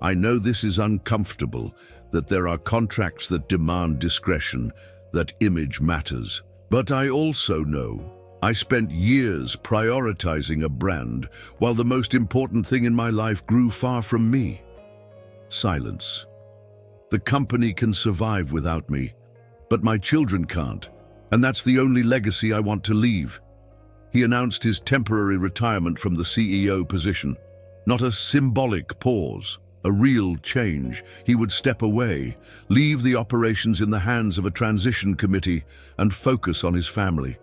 [SPEAKER 1] "I know this is uncomfortable, that there are contracts that demand discretion, that image matters. But I also know I spent years prioritizing a brand, while the most important thing in my life grew far from me." Silence. The company can survive without me, but my children can't, and that's the only legacy I want to leave. He announced his temporary retirement from the CEO position. Not a symbolic pause, a real change. He would step away, leave the operations in the hands of a transition committee, and focus on his family.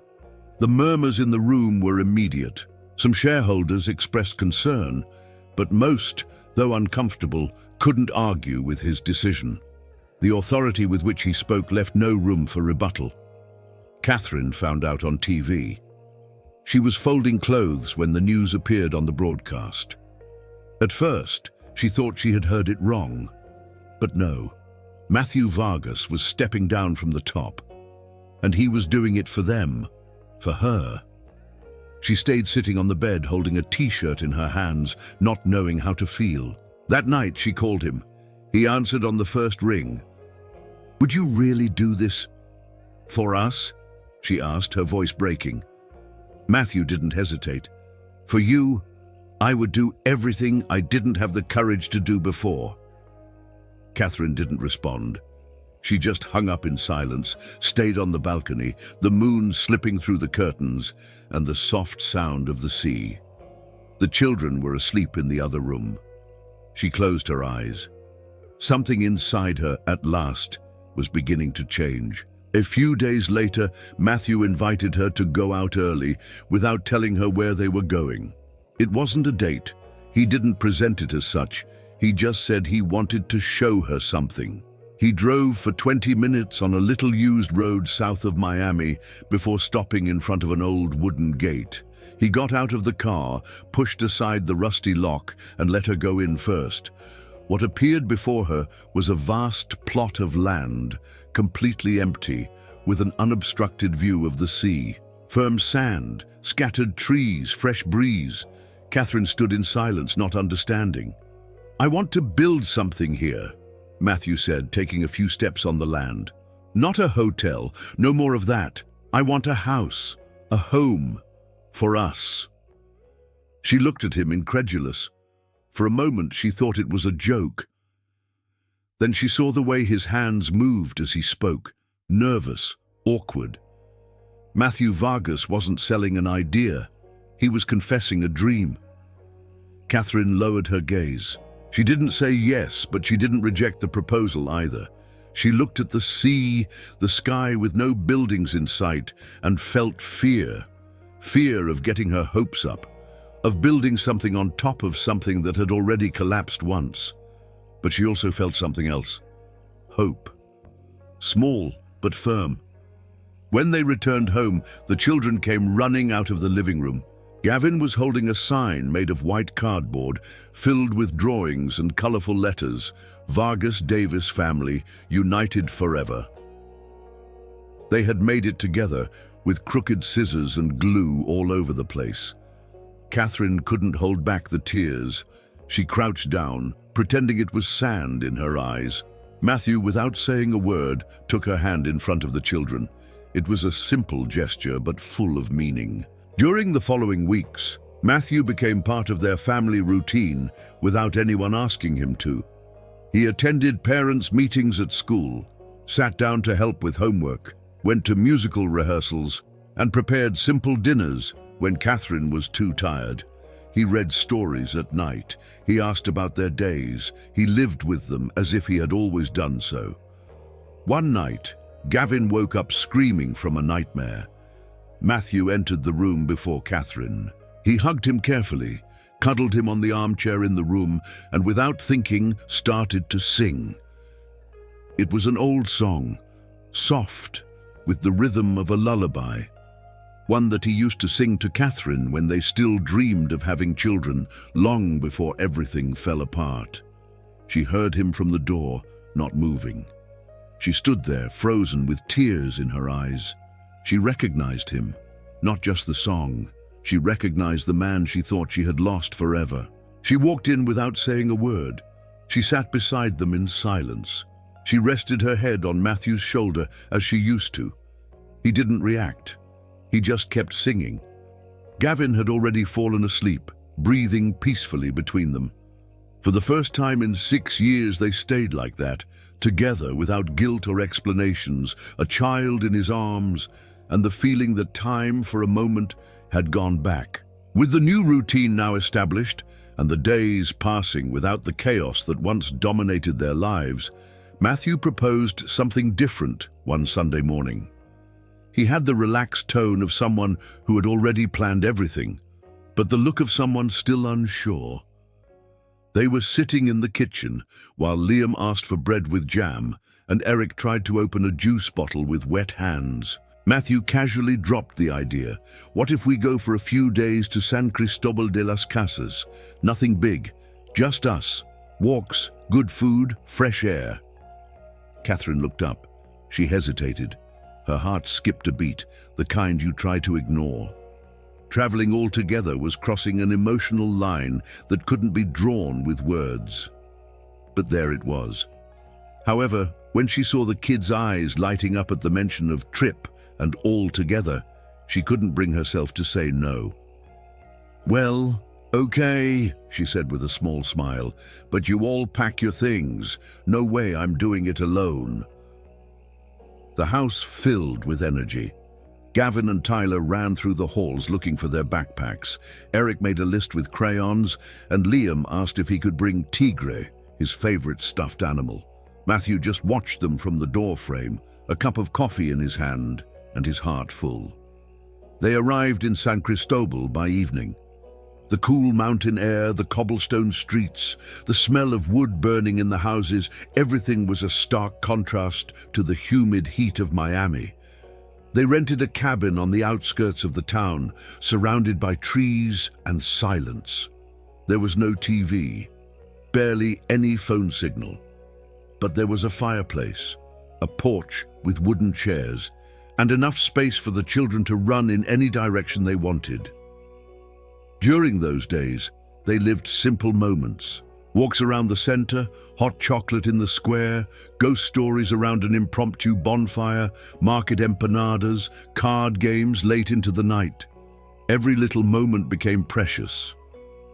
[SPEAKER 1] The murmurs in the room were immediate. Some shareholders expressed concern, but most, though uncomfortable, couldn't argue with his decision. The authority with which he spoke left no room for rebuttal. Catherine found out on TV. She was folding clothes when the news appeared on the broadcast. At first, she thought she had heard it wrong. But no, Matthew Vargas was stepping down from the top, and he was doing it for them, for her. She stayed sitting on the bed holding a t-shirt in her hands, not knowing how to feel. That night she called him. He answered on the first ring. "Would you really do this for us?" she asked, her voice breaking. Matthew didn't hesitate. "For you, I would do everything I didn't have the courage to do before." Catherine didn't respond. She just hung up in silence, stayed on the balcony, the moon slipping through the curtains, and the soft sound of the sea. The children were asleep in the other room. She closed her eyes. Something inside her, at last, was beginning to change. A few days later, Matthew invited her to go out early without telling her where they were going. It wasn't a date. He didn't present it as such. He just said he wanted to show her something. He drove for 20 minutes on a little used road south of Miami before stopping in front of an old wooden gate. He got out of the car, pushed aside the rusty lock, and let her go in first. What appeared before her was a vast plot of land, completely empty, with an unobstructed view of the sea. Firm sand, scattered trees, fresh breeze. Catherine stood in silence, not understanding. "I want to build something here," Matthew said, taking a few steps on the land. "Not a hotel, no more of that. I want a house, a home, for us." She looked at him, incredulous. For a moment she thought it was a joke. Then she saw the way his hands moved as he spoke, nervous, awkward. Matthew Vargas wasn't selling an idea. He was confessing a dream. Catherine lowered her gaze. She didn't say yes, but she didn't reject the proposal either. She looked at the sea, the sky with no buildings in sight, and felt fear. Fear of getting her hopes up, of building something on top of something that had already collapsed once. But she also felt something else. Hope. Small, but firm. When they returned home, the children came running out of the living room. Gavin was holding a sign made of white cardboard, filled with drawings and colorful letters. Vargas Davis family, united forever. They had made it together, with crooked scissors and glue all over the place. Catherine couldn't hold back the tears. She crouched down, pretending it was sand in her eyes. Matthew, without saying a word, took her hand in front of the children. It was a simple gesture, but full of meaning. During the following weeks, Matthew became part of their family routine without anyone asking him to. He attended parents' meetings at school, sat down to help with homework, went to musical rehearsals, and prepared simple dinners when Catherine was too tired. He read stories at night. He asked about their days. He lived with them as if he had always done so. One night, Gavin woke up screaming from a nightmare. Matthew entered the room before Catherine. He hugged him carefully, cuddled him on the armchair in the room, and without thinking, started to sing. It was an old song, soft, with the rhythm of a lullaby. One that he used to sing to Catherine when they still dreamed of having children, long before everything fell apart. She heard him from the door, not moving. She stood there, frozen with tears in her eyes. She recognized him, not just the song. She recognized the man she thought she had lost forever. She walked in without saying a word. She sat beside them in silence. She rested her head on Matthew's shoulder as she used to. He didn't react. He just kept singing. Gavin had already fallen asleep, breathing peacefully between them. For the first time in 6 years they stayed like that, together without guilt or explanations, a child in his arms, and the feeling that time for a moment had gone back. With the new routine now established, and the days passing without the chaos that once dominated their lives, Matthew proposed something different one Sunday morning. He had the relaxed tone of someone who had already planned everything, but the look of someone still unsure. They were sitting in the kitchen while Liam asked for bread with jam and Eric tried to open a juice bottle with wet hands. Matthew casually dropped the idea. What if we go for a few days to San Cristobal de las Casas? Nothing big, just us. Walks, good food, fresh air. Catherine looked up. She hesitated. Her heart skipped a beat, the kind you try to ignore. Traveling all together was crossing an emotional line that couldn't be drawn with words. But there it was. However, when she saw the kids' eyes lighting up at the mention of trip and all together, she couldn't bring herself to say no. "Well, okay," she said with a small smile, "but you all pack your things. No way I'm doing it alone." The house filled with energy. Gavin and Tyler ran through the halls looking for their backpacks. Eric made a list with crayons, and Liam asked if he could bring Tigre, his favorite stuffed animal. Matthew just watched them from the door frame, a cup of coffee in his hand and his heart full. They arrived in San Cristobal by evening. The cool mountain air, the cobblestone streets, the smell of wood burning in the houses, everything was a stark contrast to the humid heat of Miami. They rented a cabin on the outskirts of the town, surrounded by trees and silence. There was no TV, barely any phone signal. But there was a fireplace, a porch with wooden chairs, and enough space for the children to run in any direction they wanted. During those days, they lived simple moments. Walks around the center, hot chocolate in the square, ghost stories around an impromptu bonfire, market empanadas, card games late into the night. Every little moment became precious.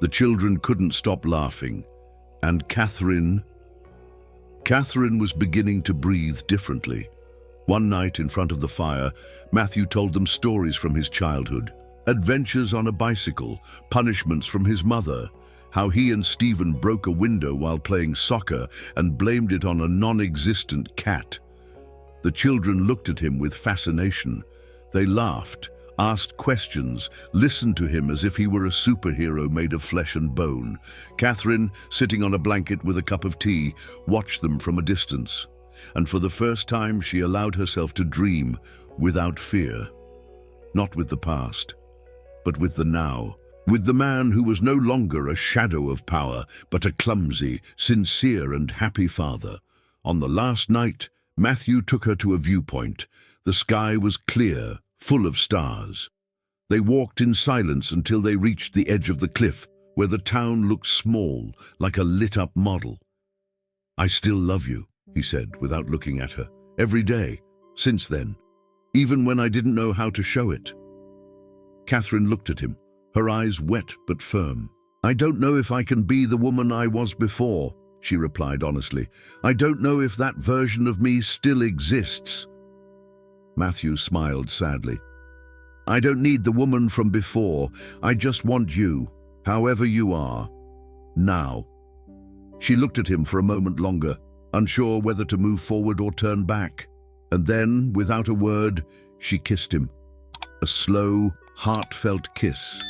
[SPEAKER 1] The children couldn't stop laughing. And Catherine was beginning to breathe differently. One night in front of the fire, Matthew told them stories from his childhood. Adventures on a bicycle, punishments from his mother, how he and Stephen broke a window while playing soccer and blamed it on a non-existent cat. The children looked at him with fascination. They laughed, asked questions, listened to him as if he were a superhero made of flesh and bone. Catherine, sitting on a blanket with a cup of tea, watched them from a distance. And for the first time, she allowed herself to dream without fear. Not with the past, but with the now. With the man who was no longer a shadow of power, but a clumsy, sincere and happy father. On the last night, Matthew took her to a viewpoint. The sky was clear, full of stars. They walked in silence until they reached the edge of the cliff, where the town looked small, like a lit-up model. "I still love you," he said, without looking at her. "Every day, since then, even when I didn't know how to show it." Catherine looked at him, her eyes wet but firm. "I don't know if I can be the woman I was before," she replied honestly. "I don't know if that version of me still exists." Matthew smiled sadly. "I don't need the woman from before. I just want you, however you are, now." She looked at him for a moment longer, unsure whether to move forward or turn back. And then, without a word, she kissed him. A slow, heartfelt kiss,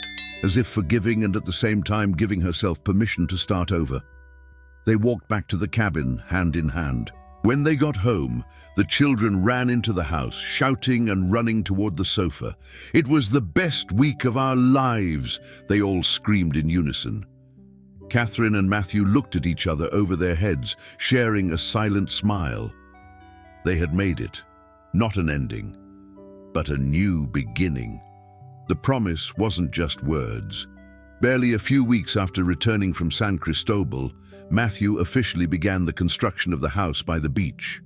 [SPEAKER 1] as if forgiving and at the same time giving herself permission to start over. They walked back to the cabin, hand in hand. When they got home, the children ran into the house, shouting and running toward the sofa. "It was the best week of our lives," they all screamed in unison. Catherine and Matthew looked at each other over their heads, sharing a silent smile. They had made it, not an ending, but a new beginning. The promise wasn't just words. Barely a few weeks after returning from San Cristobal, Matthew officially began the construction of the house by the beach.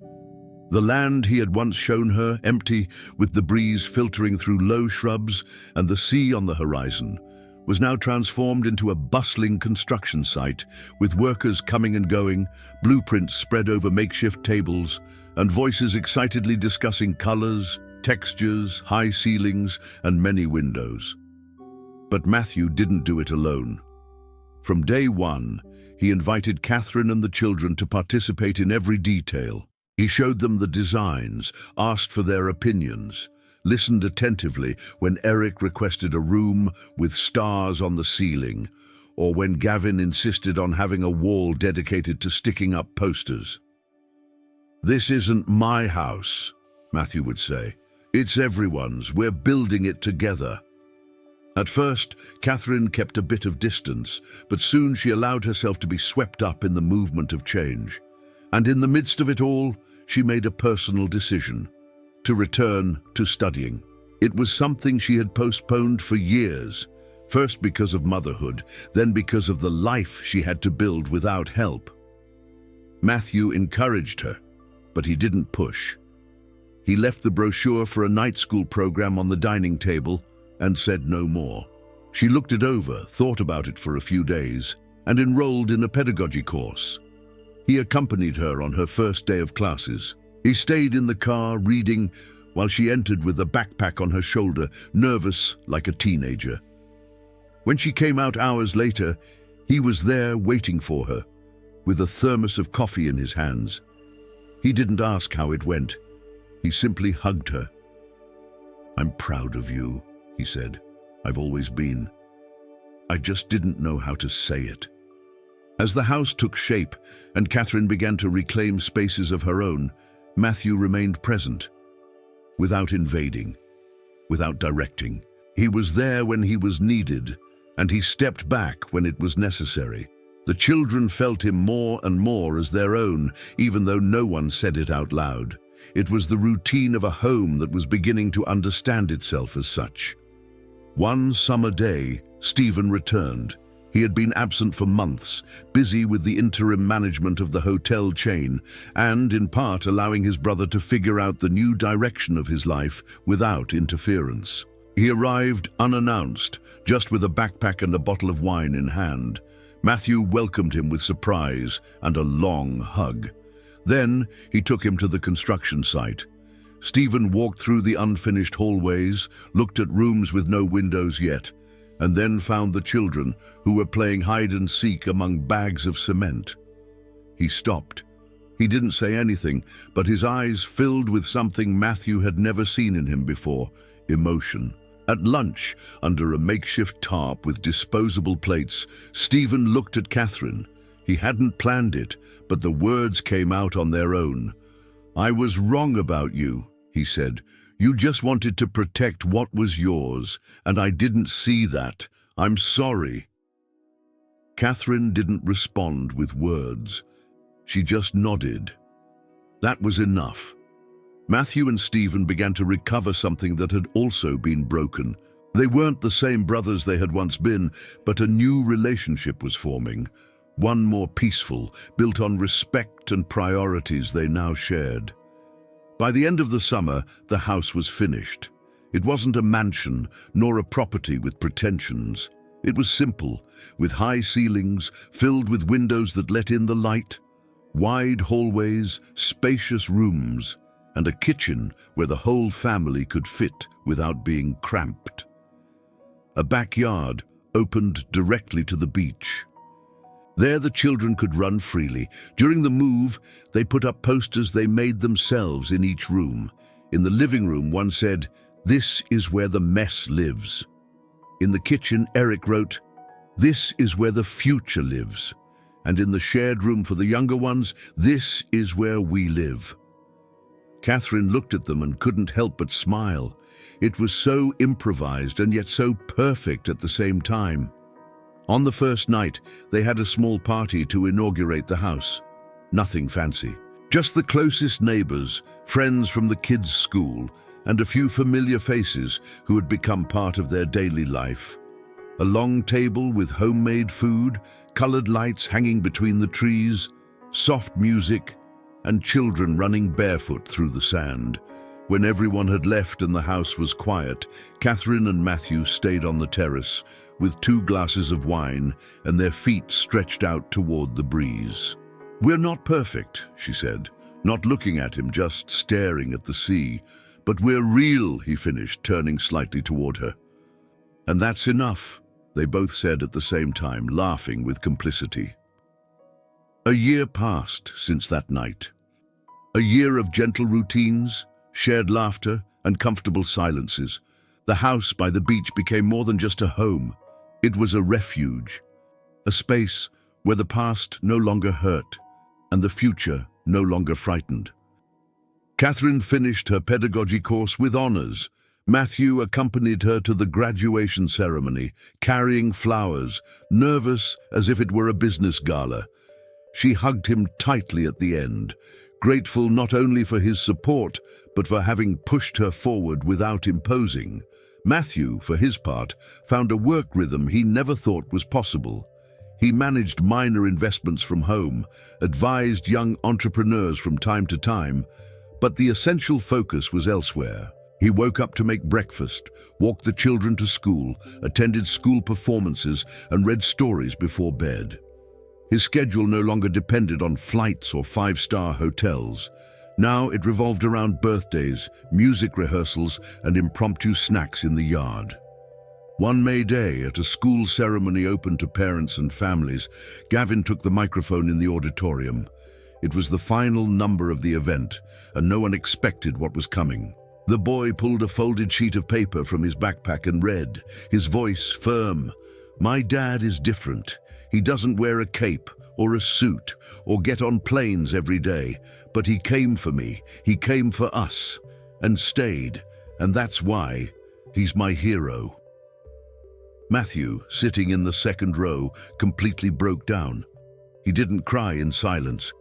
[SPEAKER 1] The land he had once shown her, empty, with the breeze filtering through low shrubs and the sea on the horizon, was now transformed into a bustling construction site, with workers coming and going, blueprints spread over makeshift tables, and voices excitedly discussing colors, textures, high ceilings, and many windows. But Matthew didn't do it alone. From day one, he invited Catherine and the children to participate in every detail. He showed them the designs, asked for their opinions, listened attentively when Eric requested a room with stars on the ceiling, or when Gavin insisted on having a wall dedicated to sticking up posters. "This isn't my house," Matthew would say. "It's everyone's. We're building it together." At first, Catherine kept a bit of distance, but soon she allowed herself to be swept up in the movement of change. And in the midst of it all, she made a personal decision: to return to studying. It was something she had postponed for years, first because of motherhood, then because of the life she had to build without help. Matthew encouraged her, but he didn't push. He left the brochure for a night school program on the dining table and said no more. She looked it over, thought about it for a few days, and enrolled in a pedagogy course. He accompanied her on her first day of classes. He stayed in the car reading while she entered with a backpack on her shoulder, nervous like a teenager. When she came out hours later, he was there waiting for her, with a thermos of coffee in his hands. He didn't ask how it went. He simply hugged her. "I'm proud of you," he said. "I've always been. I just didn't know how to say it." As the house took shape and Catherine began to reclaim spaces of her own, Matthew remained present, without invading, without directing. He was there when he was needed, and he stepped back when it was necessary. The children felt him more and more as their own, even though no one said it out loud. It was the routine of a home that was beginning to understand itself as such. One summer day, Stephen returned. He had been absent for months, busy with the interim management of the hotel chain, and, in part, allowing his brother to figure out the new direction of his life without interference. He arrived unannounced, just with a backpack and a bottle of wine in hand. Matthew welcomed him with surprise and a long hug. Then he took him to the construction site. Stephen walked through the unfinished hallways, looked at rooms with no windows yet, and then found the children, who were playing hide-and-seek among bags of cement. He stopped. He didn't say anything, but his eyes filled with something Matthew had never seen in him before: emotion. At lunch, under a makeshift tarp with disposable plates, Stephen looked at Catherine. He hadn't planned it, but the words came out on their own. "I was wrong about you," he said. "You just wanted to protect what was yours, and I didn't see that. I'm sorry." Catherine didn't respond with words. She just nodded. That was enough. Matthew and Stephen began to recover something that had also been broken. They weren't the same brothers they had once been, but a new relationship was forming. One more peaceful, built on respect and priorities they now shared. By the end of the summer, the house was finished. It wasn't a mansion, nor a property with pretensions. It was simple, with high ceilings, filled with windows that let in the light, wide hallways, spacious rooms, and a kitchen where the whole family could fit without being cramped. A backyard opened directly to the beach. There the children could run freely. During the move, they put up posters they made themselves in each room. In the living room, one said, "This is where the mess lives." In the kitchen, Eric wrote, "This is where the future lives." And in the shared room for the younger ones, "This is where we live." Catherine looked at them and couldn't help but smile. It was so improvised and yet so perfect at the same time. On the first night, they had a small party to inaugurate the house. Nothing fancy. Just the closest neighbors, friends from the kids' school, and a few familiar faces who had become part of their daily life. A long table with homemade food, colored lights hanging between the trees, soft music, and children running barefoot through the sand. When everyone had left and the house was quiet, Catherine and Matthew stayed on the terrace, with 2 glasses of wine and their feet stretched out toward the breeze. "We're not perfect," she said, not looking at him, just staring at the sea. "But we're real," he finished, turning slightly toward her. "And that's enough," they both said at the same time, laughing with complicity. A year passed since that night. A year of gentle routines, shared laughter, and comfortable silences. The house by the beach became more than just a home. It was a refuge, a space where the past no longer hurt and the future no longer frightened. Catherine finished her pedagogy course with honors. Matthew accompanied her to the graduation ceremony, carrying flowers, nervous as if it were a business gala. She hugged him tightly at the end, grateful not only for his support, but for having pushed her forward without imposing. Matthew, for his part, found a work rhythm he never thought was possible. He managed minor investments from home, advised young entrepreneurs from time to time, but the essential focus was elsewhere. He woke up to make breakfast, walked the children to school, attended school performances, and read stories before bed. His schedule no longer depended on flights or 5-star hotels. Now it revolved around birthdays, music rehearsals, and impromptu snacks in the yard. One May day, at a school ceremony open to parents and families, Gavin took the microphone in the auditorium. It was the final number of the event, and no one expected what was coming. The boy pulled a folded sheet of paper from his backpack and read, his voice firm. "My dad is different. He doesn't wear a cape or a suit or get on planes every day, but he came for me, he came for us, and stayed, and that's why he's my hero." Matthew, sitting in the second row, completely broke down. He didn't cry in silence.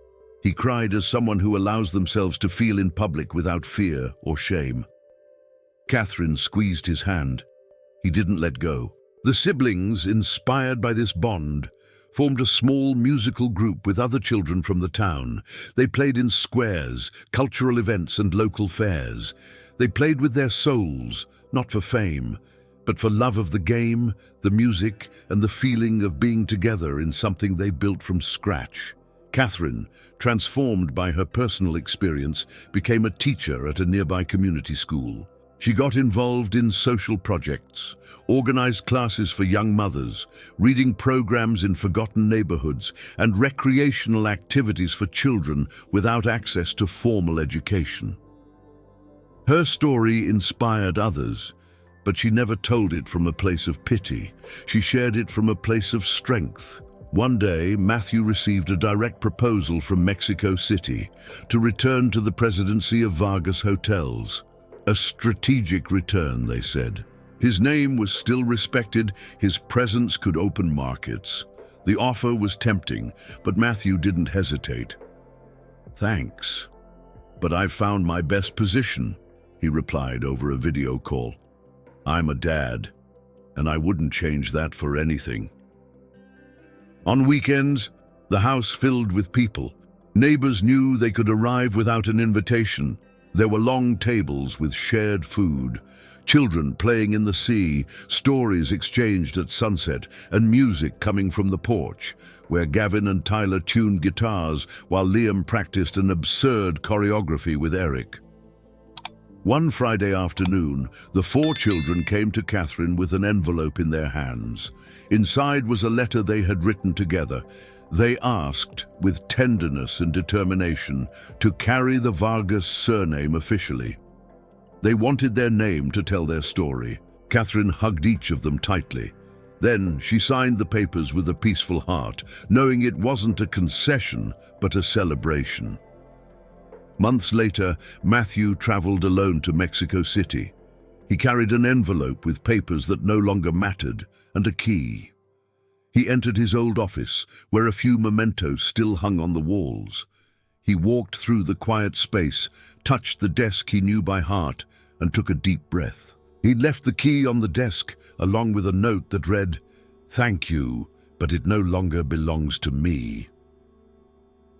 [SPEAKER 1] He cried as someone who allows themselves to feel in public without fear or shame. Catherine squeezed his hand. He didn't let go. The siblings, inspired by this bond, formed a small musical group with other children from the town. They played in squares, cultural events, and local fairs. They played with their souls, not for fame, but for love of the game, the music, and the feeling of being together in something they built from scratch. Catherine, transformed by her personal experience, became a teacher at a nearby community school. She got involved in social projects, organized classes for young mothers, reading programs in forgotten neighborhoods, and recreational activities for children without access to formal education. Her story inspired others, but she never told it from a place of pity. She shared it from a place of strength. One day, Matthew received a direct proposal from Mexico City to return to the presidency of Vargas Hotels. A strategic return, they said. His name was still respected, his presence could open markets. The offer was tempting, but Matthew didn't hesitate. "Thanks, but I've found my best position," he replied over a video call. "I'm a dad, and I wouldn't change that for anything." On weekends, the house filled with people. Neighbors knew they could arrive without an invitation. There were long tables with shared food, children playing in the sea, stories exchanged at sunset, and music coming from the porch, where Gavin and Tyler tuned guitars while Liam practiced an absurd choreography with Eric. One Friday afternoon, the 4 children came to Catherine with an envelope in their hands. Inside was a letter they had written together. They asked, with tenderness and determination, to carry the Vargas surname officially. They wanted their name to tell their story. Catherine hugged each of them tightly. Then she signed the papers with a peaceful heart, knowing it wasn't a concession, but a celebration. Months later, Matthew traveled alone to Mexico City. He carried an envelope with papers that no longer mattered and a key. He entered his old office, where a few mementos still hung on the walls. He walked through the quiet space, touched the desk he knew by heart, and took a deep breath. He'd left the key on the desk, along with a note that read, "Thank you, but it no longer belongs to me."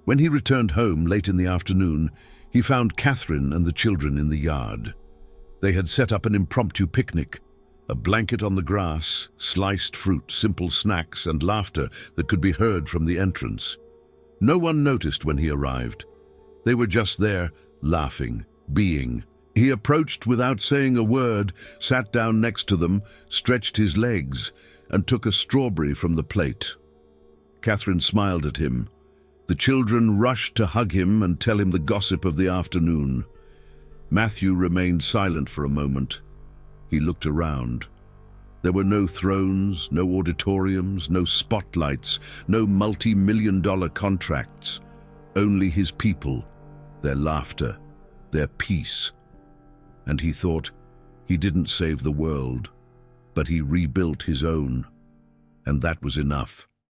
[SPEAKER 1] When he returned home late in the afternoon, he found Catherine and the children in the yard. They had set up an impromptu picnic, A blanket on the grass, sliced fruit, simple snacks, and laughter that could be heard from the entrance. No one noticed when he arrived. They were just there, laughing, being. He approached without saying a word, sat down next to them, stretched his legs, and took a strawberry from the plate. Catherine smiled at him. The children rushed to hug him and tell him the gossip of the afternoon. Matthew remained silent for a moment. He looked around. There were no thrones, no auditoriums, no spotlights, no multi-million-dollar contracts. Only his people, their laughter, their peace. And he thought, he didn't save the world, but he rebuilt his own. And that was enough.